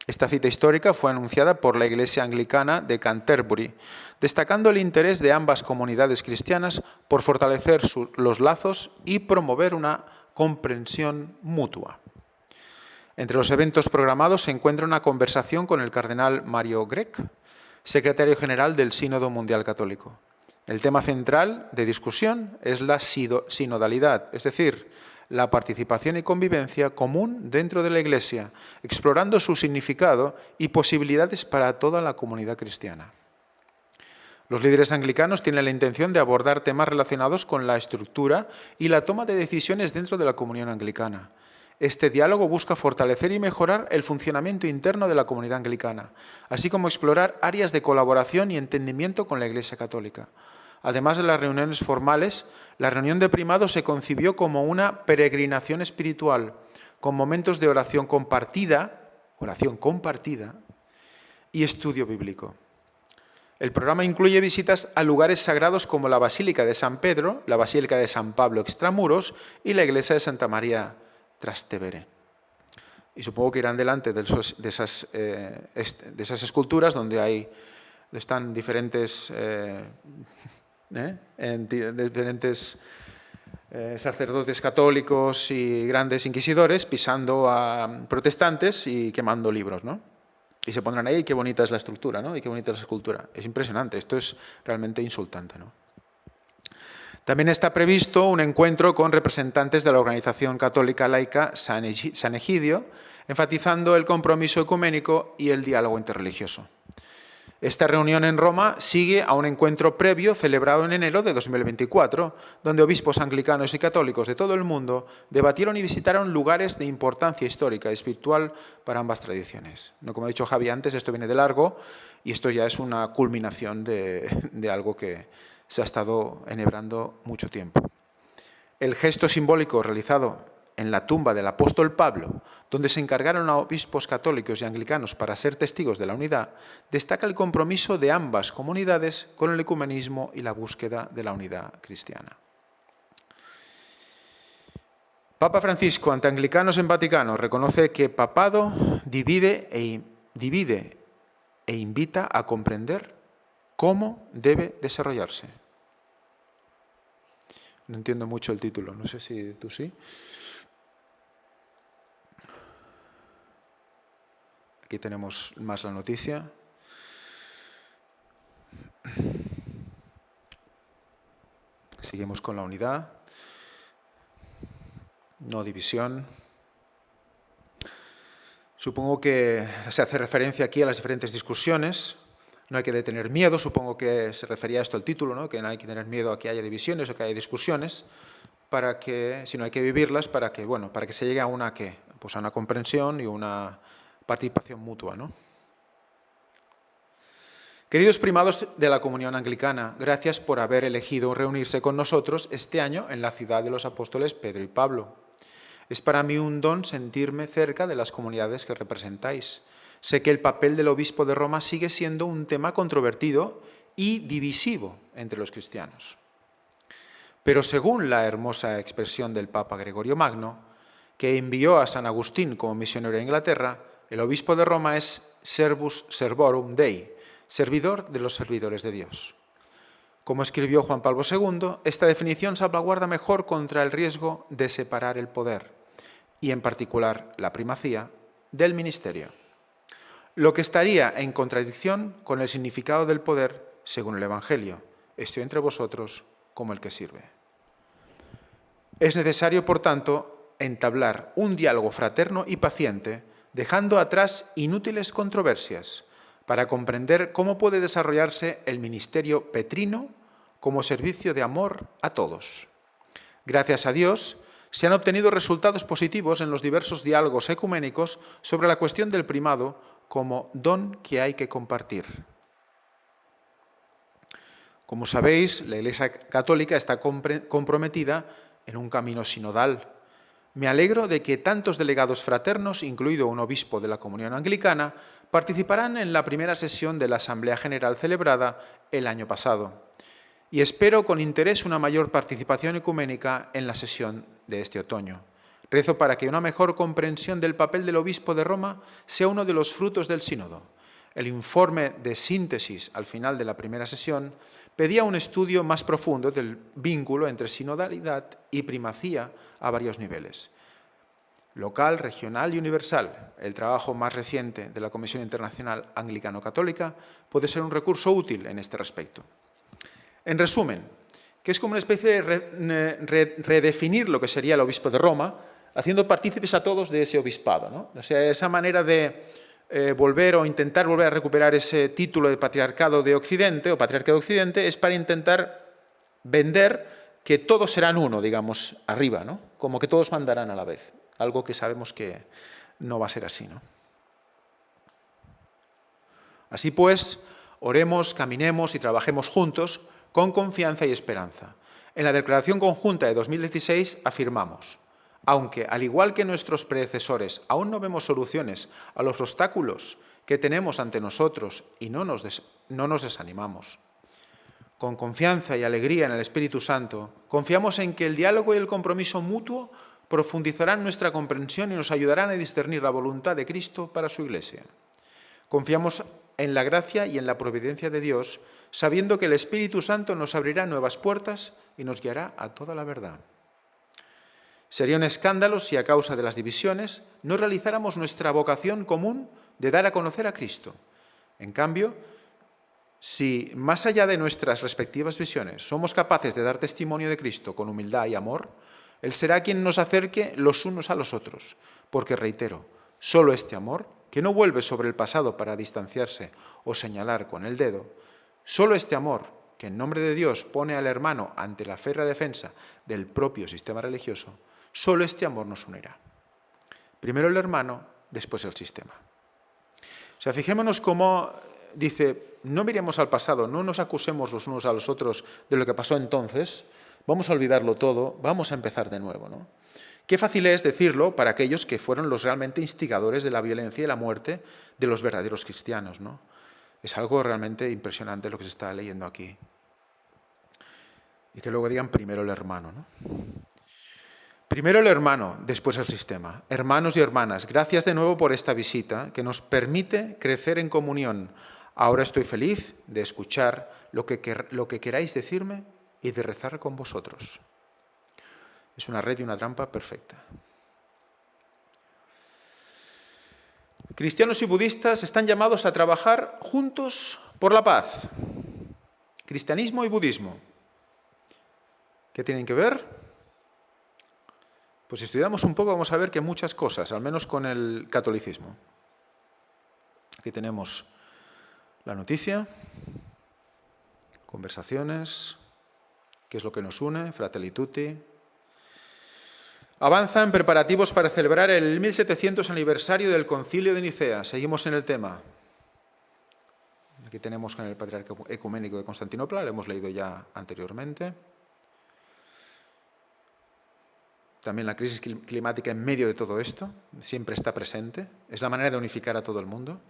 Esta cita histórica fue anunciada por la Iglesia Anglicana de Canterbury, destacando el interés de ambas comunidades cristianas por fortalecer los lazos y promover una comprensión mutua. Entre los eventos programados se encuentra una conversación con el cardenal Mario Grech, secretario general del Sínodo Mundial Católico. El tema central de discusión es la sinodalidad, es decir, la participación y convivencia común dentro de la Iglesia, explorando su significado y posibilidades para toda la comunidad cristiana. Los líderes anglicanos tienen la intención de abordar temas relacionados con la estructura y la toma de decisiones dentro de la comunión anglicana. Este diálogo busca fortalecer y mejorar el funcionamiento interno de la comunidad anglicana, así como explorar áreas de colaboración y entendimiento con la Iglesia Católica. Además de las reuniones formales, la reunión de primados se concibió como una peregrinación espiritual, con momentos de oración compartida y estudio bíblico. El programa incluye visitas a lugares sagrados como la Basílica de San Pedro, la Basílica de San Pablo Extramuros y la Iglesia de Santa María Trastevere. Y supongo que irán delante de esas esculturas donde están diferentes sacerdotes católicos y grandes inquisidores pisando a protestantes y quemando libros, ¿no? Y se pondrán ahí, qué bonita es la estructura, ¿no? Y qué bonita es la escultura. Es impresionante, esto es realmente insultante, ¿no? También está previsto un encuentro con representantes de la organización católica laica San Egidio, enfatizando el compromiso ecuménico y el diálogo interreligioso. Esta reunión en Roma sigue a un encuentro previo celebrado en enero de 2024, donde obispos anglicanos y católicos de todo el mundo debatieron y visitaron lugares de importancia histórica y espiritual para ambas tradiciones. No, como ha dicho Javi antes, esto viene de largo y esto ya es una culminación de algo que se ha estado enhebrando mucho tiempo. El gesto simbólico realizado en la tumba del apóstol Pablo, donde se encargaron a obispos católicos y anglicanos para ser testigos de la unidad, destaca el compromiso de ambas comunidades con el ecumenismo y la búsqueda de la unidad cristiana. Papa Francisco, ante anglicanos en Vaticano, reconoce que papado divide e invita a comprender cómo debe desarrollarse. No entiendo mucho el título, no sé si tú sí. Aquí tenemos más la noticia. Seguimos con la unidad, no división. Supongo que se hace referencia aquí a las diferentes discusiones. No hay que tener miedo, supongo que se refería a esto el título, ¿no? Que no hay que tener miedo a que haya divisiones o que haya discusiones, sino hay que vivirlas para que se llegue a una pues a una comprensión y una participación mutua, ¿no? Queridos primados de la comunión anglicana, gracias por haber elegido reunirse con nosotros este año en la ciudad de los apóstoles Pedro y Pablo. Es para mí un don sentirme cerca de las comunidades que representáis. Sé que el papel del obispo de Roma sigue siendo un tema controvertido y divisivo entre los cristianos. Pero según la hermosa expresión del Papa Gregorio Magno, que envió a San Agustín como misionero a Inglaterra, el obispo de Roma es servus servorum Dei, servidor de los servidores de Dios. Como escribió Juan Pablo II, esta definición salvaguarda mejor contra el riesgo de separar el poder, y en particular la primacía, del ministerio, lo que estaría en contradicción con el significado del poder según el Evangelio: estoy entre vosotros como el que sirve. Es necesario, por tanto, entablar un diálogo fraterno y paciente, dejando atrás inútiles controversias, para comprender cómo puede desarrollarse el ministerio petrino como servicio de amor a todos. Gracias a Dios, se han obtenido resultados positivos en los diversos diálogos ecuménicos sobre la cuestión del primado como don que hay que compartir. Como sabéis, la Iglesia Católica está comprometida en un camino sinodal. Me alegro de que tantos delegados fraternos, incluido un obispo de la Comunión Anglicana, participarán en la primera sesión de la Asamblea General celebrada el año pasado. Y espero con interés una mayor participación ecuménica en la sesión de este otoño. Rezo para que una mejor comprensión del papel del obispo de Roma sea uno de los frutos del sínodo. El informe de síntesis al final de la primera sesión pedía un estudio más profundo del vínculo entre sinodalidad y primacía a varios niveles: local, regional y universal. El trabajo más reciente de la Comisión Internacional Anglicano-Católica puede ser un recurso útil en este respecto. En resumen, que es como una especie de redefinir lo que sería el obispo de Roma, haciendo partícipes a todos de ese obispado, ¿no? O sea, esa manera de volver o intentar volver a recuperar ese título de patriarcado de Occidente o patriarca de Occidente es para intentar vender que todos serán uno, digamos, arriba, ¿no? Como que todos mandarán a la vez, algo que sabemos que no va a ser así, ¿no? Así pues, oremos, caminemos y trabajemos juntos con confianza y esperanza. En la Declaración Conjunta de 2016 afirmamos: aunque, al igual que nuestros predecesores, aún no vemos soluciones a los obstáculos que tenemos ante nosotros y no nos desanimamos. Con confianza y alegría en el Espíritu Santo, confiamos en que el diálogo y el compromiso mutuo profundizarán nuestra comprensión y nos ayudarán a discernir la voluntad de Cristo para su Iglesia. Confiamos en la gracia y en la providencia de Dios, sabiendo que el Espíritu Santo nos abrirá nuevas puertas y nos guiará a toda la verdad. Sería un escándalo si a causa de las divisiones no realizáramos nuestra vocación común de dar a conocer a Cristo. En cambio, si más allá de nuestras respectivas visiones somos capaces de dar testimonio de Cristo con humildad y amor, Él será quien nos acerque los unos a los otros, porque, reitero, solo este amor, que no vuelve sobre el pasado para distanciarse o señalar con el dedo, solo este amor, que en nombre de Dios pone al hermano ante la férrea defensa del propio sistema religioso, solo este amor nos unirá. Primero el hermano, después el sistema. O sea, fijémonos cómo dice: no miremos al pasado, no nos acusemos los unos a los otros de lo que pasó entonces, vamos a olvidarlo todo, vamos a empezar de nuevo, ¿no? Qué fácil es decirlo para aquellos que fueron los realmente instigadores de la violencia y la muerte de los verdaderos cristianos, ¿no? Es algo realmente impresionante lo que se está leyendo aquí. Y que luego digan primero el hermano, ¿no? Primero el hermano, después el sistema. Hermanos y hermanas, gracias de nuevo por esta visita que nos permite crecer en comunión. Ahora estoy feliz de escuchar lo que queráis decirme y de rezar con vosotros. Es una red y una trampa perfecta. Cristianos y budistas están llamados a trabajar juntos por la paz. Cristianismo y budismo. ¿Qué tienen que ver? Pues si estudiamos un poco vamos a ver que muchas cosas, al menos con el catolicismo. Aquí tenemos la noticia, conversaciones, qué es lo que nos une, Fratelli Tutti. Avanzan preparativos para celebrar el 1700 aniversario del Concilio de Nicea. Seguimos en el tema. Aquí tenemos con el Patriarca Ecuménico de Constantinopla, lo hemos leído ya anteriormente. También la crisis climática en medio de todo esto siempre está presente. Es la manera de unificar a todo el mundo.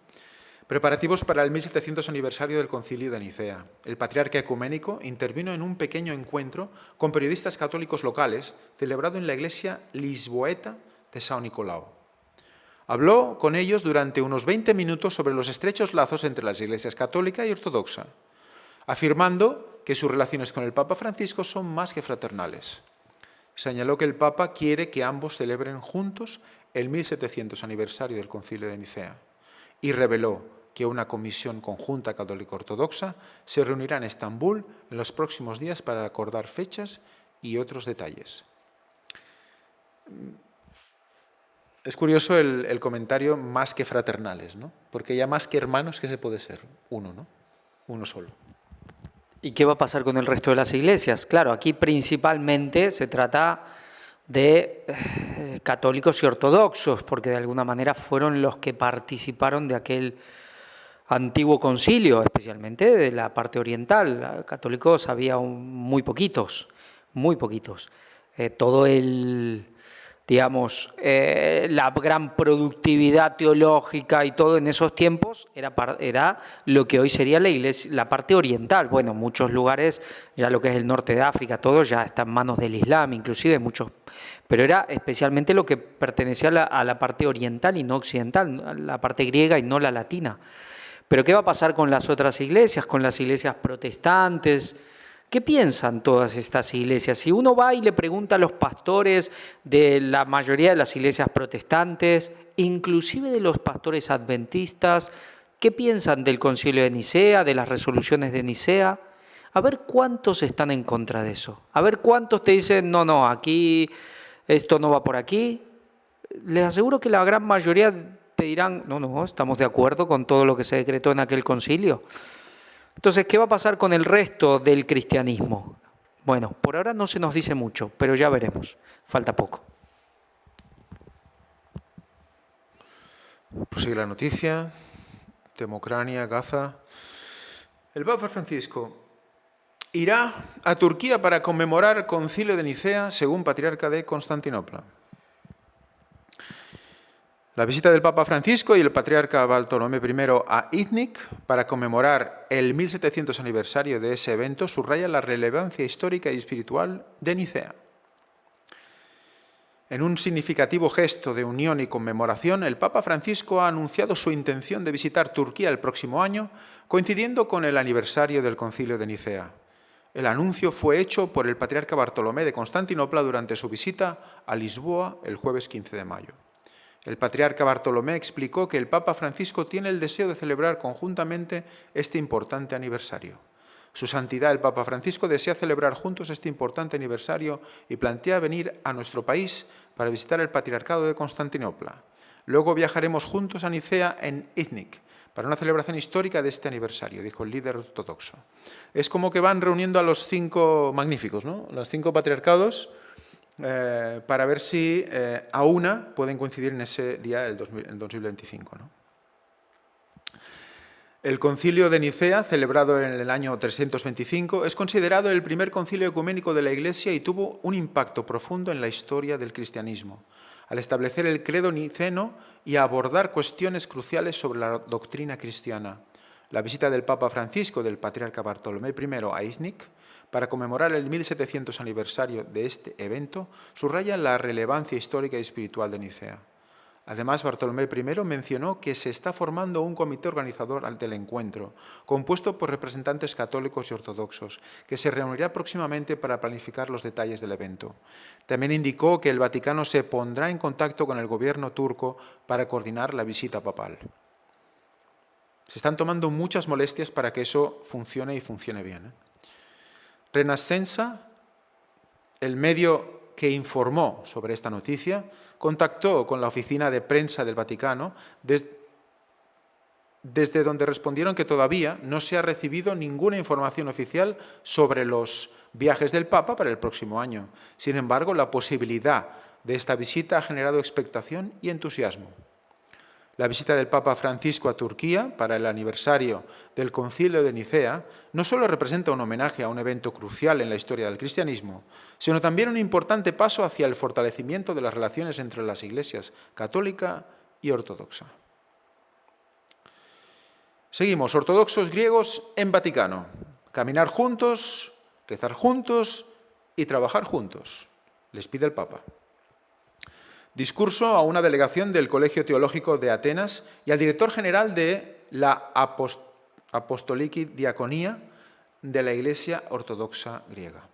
Preparativos para el 1700 aniversario del Concilio de Nicea. El Patriarca Ecuménico intervino en un pequeño encuentro con periodistas católicos locales celebrado en la iglesia lisboeta de São Nicolau. Habló con ellos durante unos 20 minutos sobre los estrechos lazos entre las iglesias católica y ortodoxa, afirmando que sus relaciones con el Papa Francisco son más que fraternales. Señaló que el Papa quiere que ambos celebren juntos el 1700 aniversario del Concilio de Nicea y reveló que una comisión conjunta católico-ortodoxa se reunirá en Estambul en los próximos días para acordar fechas y otros detalles. Es curioso el comentario más que fraternales, ¿no? Porque ya más que hermanos, ¿qué se puede ser? Uno, ¿no? Uno solo. ¿Y qué va a pasar con el resto de las iglesias? Claro, aquí principalmente se trata de católicos y ortodoxos, porque de alguna manera fueron los que participaron de aquel antiguo concilio, especialmente de la parte oriental. Católicos había muy poquitos, muy poquitos. Todo el, digamos, la gran productividad teológica y todo en esos tiempos era lo que hoy sería la iglesia, la parte oriental. Bueno, muchos lugares, ya lo que es el norte de África, todo ya está en manos del Islam, inclusive muchos, pero era especialmente lo que pertenecía a la parte oriental y no occidental, la parte griega y no la latina. Pero ¿qué va a pasar con las otras iglesias, con las iglesias protestantes? ¿Qué piensan todas estas iglesias? Si uno va y le pregunta a los pastores de la mayoría de las iglesias protestantes, inclusive de los pastores adventistas, ¿qué piensan del Concilio de Nicea, de las resoluciones de Nicea? A ver cuántos están en contra de eso. A ver cuántos te dicen, no, aquí esto no va por aquí. Les aseguro que la gran mayoría te dirán, no, estamos de acuerdo con todo lo que se decretó en aquel concilio. Entonces, ¿qué va a pasar con el resto del cristianismo? Bueno, por ahora no se nos dice mucho, pero ya veremos. Falta poco. Prosigue la noticia. Tema Ucrania, Gaza. El Papa Francisco irá a Turquía para conmemorar el Concilio de Nicea, según Patriarca de Constantinopla. La visita del Papa Francisco y el Patriarca Bartolomé I a Iznik para conmemorar el 1700 aniversario de ese evento subraya la relevancia histórica y espiritual de Nicea. En un significativo gesto de unión y conmemoración, el Papa Francisco ha anunciado su intención de visitar Turquía el próximo año, coincidiendo con el aniversario del Concilio de Nicea. El anuncio fue hecho por el Patriarca Bartolomé de Constantinopla durante su visita a Lisboa el jueves 15 de mayo. El Patriarca Bartolomé explicó que el Papa Francisco tiene el deseo de celebrar conjuntamente este importante aniversario. Su Santidad el Papa Francisco desea celebrar juntos este importante aniversario y plantea venir a nuestro país para visitar el Patriarcado de Constantinopla. Luego viajaremos juntos a Nicea en Iznik para una celebración histórica de este aniversario, dijo el líder ortodoxo. Es como que van reuniendo a los 5 magníficos, ¿no? Los 5 patriarcados, para ver si a una pueden coincidir en ese día, el 2025, ¿no? El Concilio de Nicea, celebrado en el año 325, es considerado el primer concilio ecuménico de la Iglesia y tuvo un impacto profundo en la historia del cristianismo, al establecer el credo niceno y abordar cuestiones cruciales sobre la doctrina cristiana. La visita del Papa Francisco del Patriarca Bartolomé I a Iznik para conmemorar el 1700 aniversario de este evento subraya la relevancia histórica y espiritual de Nicea. Además, Bartolomé I mencionó que se está formando un comité organizador del encuentro, compuesto por representantes católicos y ortodoxos, que se reunirá próximamente para planificar los detalles del evento. También indicó que el Vaticano se pondrá en contacto con el gobierno turco para coordinar la visita papal. Se están tomando muchas molestias para que eso funcione y funcione bien. Renascença, el medio que informó sobre esta noticia, contactó con la oficina de prensa del Vaticano desde donde respondieron que todavía no se ha recibido ninguna información oficial sobre los viajes del Papa para el próximo año. Sin embargo, la posibilidad de esta visita ha generado expectación y entusiasmo. La visita del Papa Francisco a Turquía para el aniversario del Concilio de Nicea no solo representa un homenaje a un evento crucial en la historia del cristianismo, sino también un importante paso hacia el fortalecimiento de las relaciones entre las iglesias católica y ortodoxa. Seguimos, ortodoxos griegos en Vaticano. Caminar juntos, rezar juntos y trabajar juntos, les pide el Papa. Discurso a una delegación del Colegio Teológico de Atenas y al director general de la Apostoliki Diaconía de la Iglesia Ortodoxa Griega.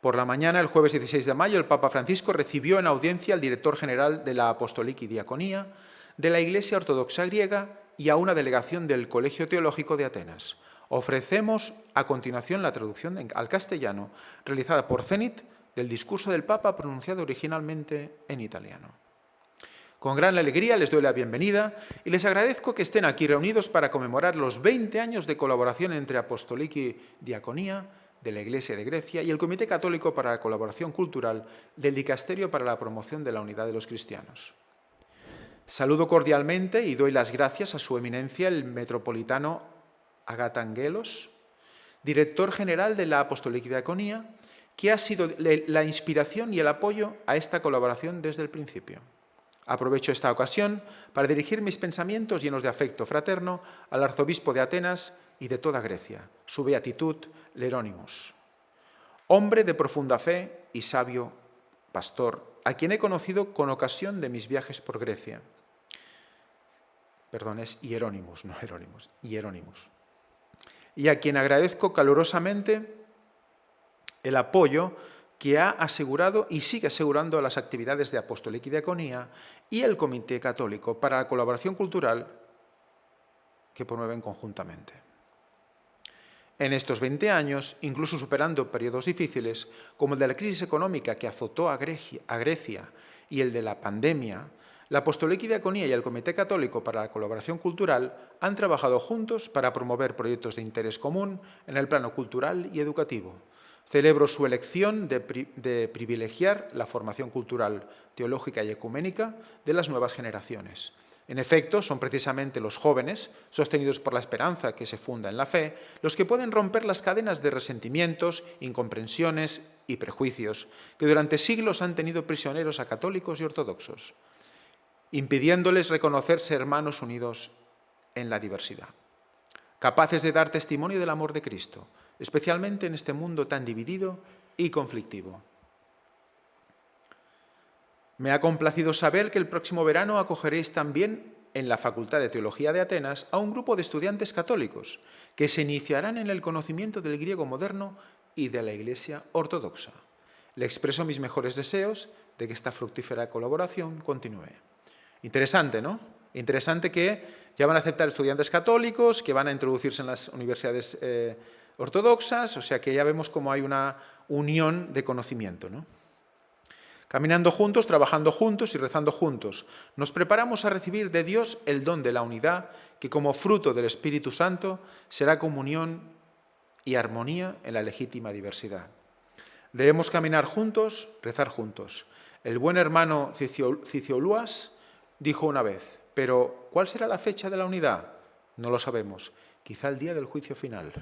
Por la mañana, el jueves 16 de mayo, el Papa Francisco recibió en audiencia al director general de la Apostoliki Diaconía de la Iglesia Ortodoxa Griega y a una delegación del Colegio Teológico de Atenas. Ofrecemos a continuación la traducción al castellano realizada por Zenit del discurso del Papa pronunciado originalmente en italiano. Con gran alegría les doy la bienvenida y les agradezco que estén aquí reunidos para conmemorar los 20 años de colaboración entre Apostoliki Diaconía de la Iglesia de Grecia y el Comité Católico para la Colaboración Cultural del Dicasterio para la Promoción de la Unidad de los Cristianos. Saludo cordialmente y doy las gracias a su eminencia el metropolitano Agatangelos, director general de la Apostoliki Diaconía, que ha sido la inspiración y el apoyo a esta colaboración desde el principio. Aprovecho esta ocasión para dirigir mis pensamientos llenos de afecto fraterno al arzobispo de Atenas y de toda Grecia, su beatitud Lerónimos, hombre de profunda fe y sabio pastor, a quien he conocido con ocasión de mis viajes por Grecia. Perdón, es Hierónimos, no Jerónimos, Hierónimos. Y a quien agradezco calurosamente el apoyo que ha asegurado y sigue asegurando a las actividades de Apostoliki Diaconía y el Comité Católico para la Colaboración Cultural que promueven conjuntamente. En estos 20 años, incluso superando periodos difíciles, como el de la crisis económica que azotó a Grecia y el de la pandemia, la Apostoliki Diaconía y el Comité Católico para la Colaboración Cultural han trabajado juntos para promover proyectos de interés común en el plano cultural y educativo. Celebro su elección de privilegiar la formación cultural, teológica y ecuménica de las nuevas generaciones. En efecto, son precisamente los jóvenes, sostenidos por la esperanza que se funda en la fe, los que pueden romper las cadenas de resentimientos, incomprensiones y prejuicios que durante siglos han tenido prisioneros a católicos y ortodoxos, impidiéndoles reconocerse hermanos unidos en la diversidad, capaces de dar testimonio del amor de Cristo, especialmente en este mundo tan dividido y conflictivo. Me ha complacido saber que el próximo verano acogeréis también en la Facultad de Teología de Atenas a un grupo de estudiantes católicos que se iniciarán en el conocimiento del griego moderno y de la Iglesia ortodoxa. Le expreso mis mejores deseos de que esta fructífera colaboración continúe. Interesante, ¿no? Interesante que ya van a aceptar estudiantes católicos, que van a introducirse en las universidades ortodoxas, o sea que ya vemos cómo hay una unión de conocimiento, ¿no? Caminando juntos, trabajando juntos y rezando juntos, nos preparamos a recibir de Dios el don de la unidad, que como fruto del Espíritu Santo será comunión y armonía en la legítima diversidad. Debemos caminar juntos, rezar juntos. El buen hermano Cicioluas dijo una vez, pero ¿cuál será la fecha de la unidad? No lo sabemos, quizá el día del juicio final.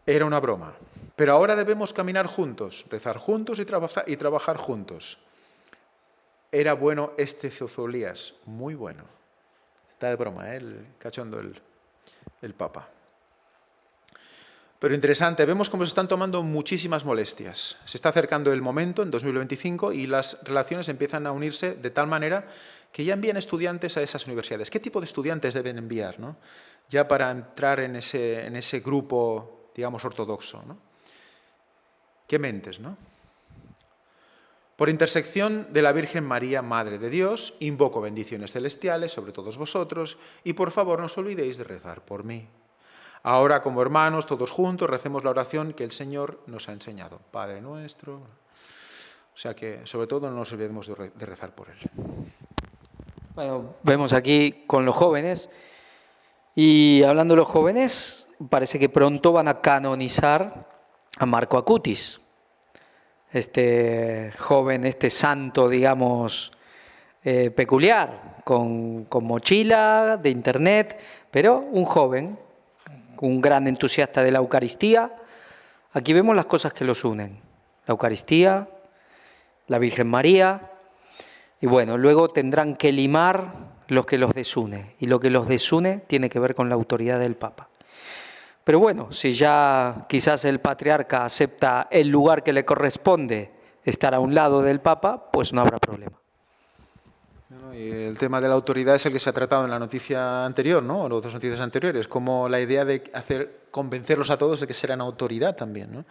Era una broma, pero ahora debemos caminar juntos, rezar juntos y trabajar juntos. Era bueno este Ciciolías, muy bueno. Está de broma, el cachondo el Papa. Pero interesante, vemos cómo se están tomando muchísimas molestias. Se está acercando el momento, en 2025, y las relaciones empiezan a unirse de tal manera que ya envían estudiantes a esas universidades. ¿Qué tipo de estudiantes deben enviar, ¿no? Ya para entrar en ese grupo, digamos, ortodoxo, ¿no? ¿Qué mentes, no? Por intersección de la Virgen María, Madre de Dios, invoco bendiciones celestiales sobre todos vosotros y por favor no os olvidéis de rezar por mí. Ahora, como hermanos, todos juntos, recemos la oración que el Señor nos ha enseñado. Padre nuestro. O sea que, sobre todo, no nos olvidemos de rezar por Él. Bueno, vemos aquí con los jóvenes, y hablando de los jóvenes, parece que pronto van a canonizar a Marco Acutis, este joven, este santo, digamos, peculiar, con mochila de internet, pero un joven, un gran entusiasta de la Eucaristía. Aquí vemos las cosas que los unen: la Eucaristía, la Virgen María, y bueno, luego tendrán que limar lo que los desune, y lo que los desune tiene que ver con la autoridad del Papa. Pero bueno, si ya quizás el patriarca acepta el lugar que le corresponde, estar a un lado del Papa, pues no habrá problema. Y el tema de la autoridad es el que se ha tratado en la noticia anterior, ¿no? O las dos noticias anteriores, como la idea de convencerlos a todos de que serán autoridad también, ¿no?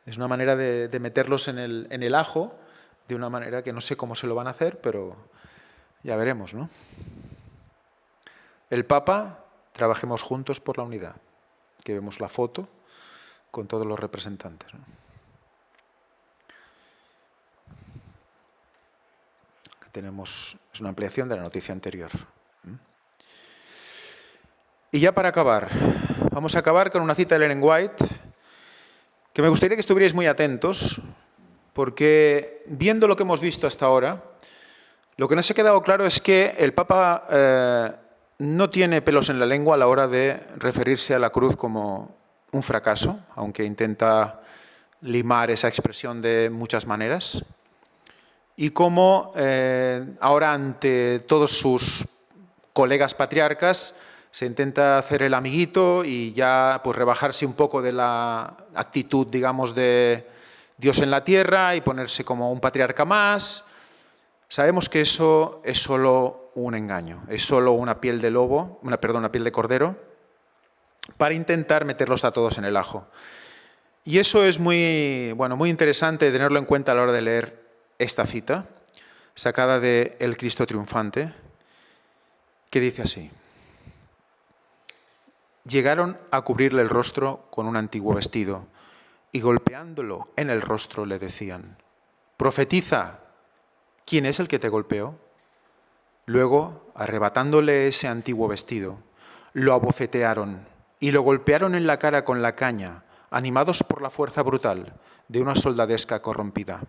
Es una manera de meterlos en el ajo, de una manera que no sé cómo se lo van a hacer, pero ya veremos, ¿no? El Papa, trabajemos juntos por la unidad, que vemos la foto con todos los representantes, ¿no? Tenemos, es una ampliación de la noticia anterior. Y ya para acabar, vamos a acabar con una cita de Ellen White, que me gustaría que estuvierais muy atentos, porque viendo lo que hemos visto hasta ahora, lo que nos ha quedado claro es que el Papa no tiene pelos en la lengua a la hora de referirse a la cruz como un fracaso, aunque intenta limar esa expresión de muchas maneras. Y cómo ahora ante todos sus colegas patriarcas se intenta hacer el amiguito y ya pues rebajarse un poco de la actitud, digamos, de Dios en la tierra y ponerse como un patriarca más. Sabemos que eso es solo un engaño, es solo una piel de lobo, una piel de cordero, para intentar meterlos a todos en el ajo. Y eso es muy interesante tenerlo en cuenta a la hora de leer esta cita, sacada de El Cristo Triunfante, que dice así: llegaron a cubrirle el rostro con un antiguo vestido y golpeándolo en el rostro le decían: profetiza, ¿quién es el que te golpeó? Luego, arrebatándole ese antiguo vestido, lo abofetearon y lo golpearon en la cara con la caña, animados por la fuerza brutal de una soldadesca corrompida.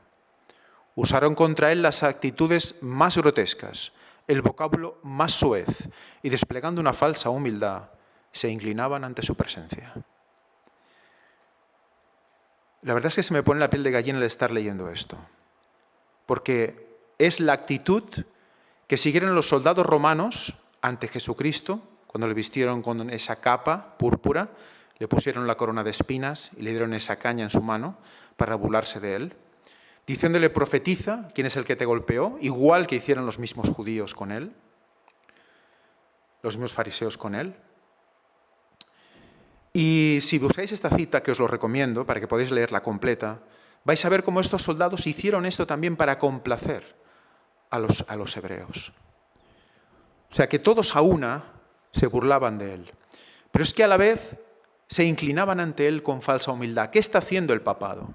Usaron contra él las actitudes más grotescas, el vocablo más soez, y desplegando una falsa humildad, se inclinaban ante su presencia. La verdad es que se me pone la piel de gallina al estar leyendo esto, porque es la actitud que siguieron los soldados romanos ante Jesucristo, cuando le vistieron con esa capa púrpura, le pusieron la corona de espinas y le dieron esa caña en su mano para burlarse de él, diciéndole: profetiza, ¿quién es el que te golpeó? Igual que hicieron los mismos judíos con él, los mismos fariseos con él. Y si buscáis esta cita, que os lo recomiendo para que podáis leerla completa, vais a ver cómo estos soldados hicieron esto también para complacer a los hebreos. O sea, que todos a una se burlaban de él, pero es que a la vez se inclinaban ante él con falsa humildad. ¿Qué está haciendo el papado?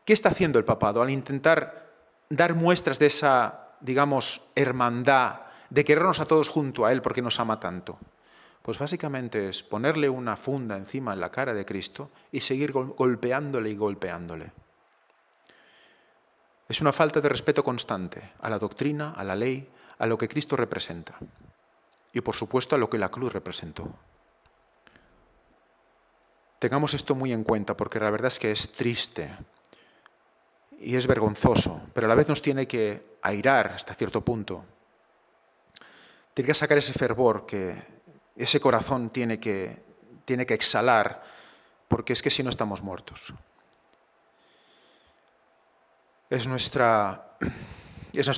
¿Qué está haciendo el papado al intentar dar muestras de esa, digamos, hermandad, de querernos a todos junto a él porque nos ama tanto? Pues básicamente es ponerle una funda encima en la cara de Cristo y seguir golpeándole y golpeándole. Es una falta de respeto constante a la doctrina, a la ley, a lo que Cristo representa y, por supuesto, a lo que la cruz representó. Tengamos esto muy en cuenta, porque la verdad es que es triste y es vergonzoso, pero a la vez nos tiene que airar hasta cierto punto. Tiene que sacar ese fervor que ese corazón tiene que exhalar, porque es que si no estamos muertos. Es nuestra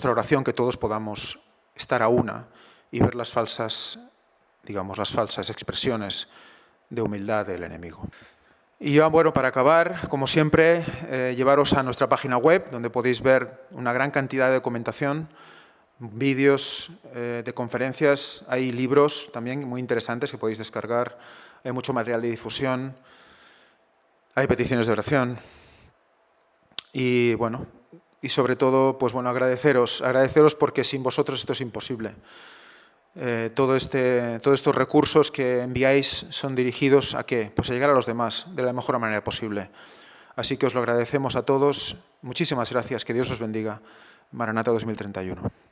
oración que todos podamos estar a una y ver las falsas expresiones de humildad del enemigo. Y ya, bueno, para acabar, como siempre, llevaros a nuestra página web, donde podéis ver una gran cantidad de documentación, vídeos de conferencias, hay libros también muy interesantes que podéis descargar, hay mucho material de difusión, hay peticiones de oración. Y bueno, y sobre todo, pues bueno, agradeceros porque sin vosotros esto es imposible. Todos estos recursos que enviáis son dirigidos ¿a qué? Pues a llegar a los demás de la mejor manera posible. Así que os lo agradecemos a todos. Muchísimas gracias. Que Dios os bendiga. Maranata 2031.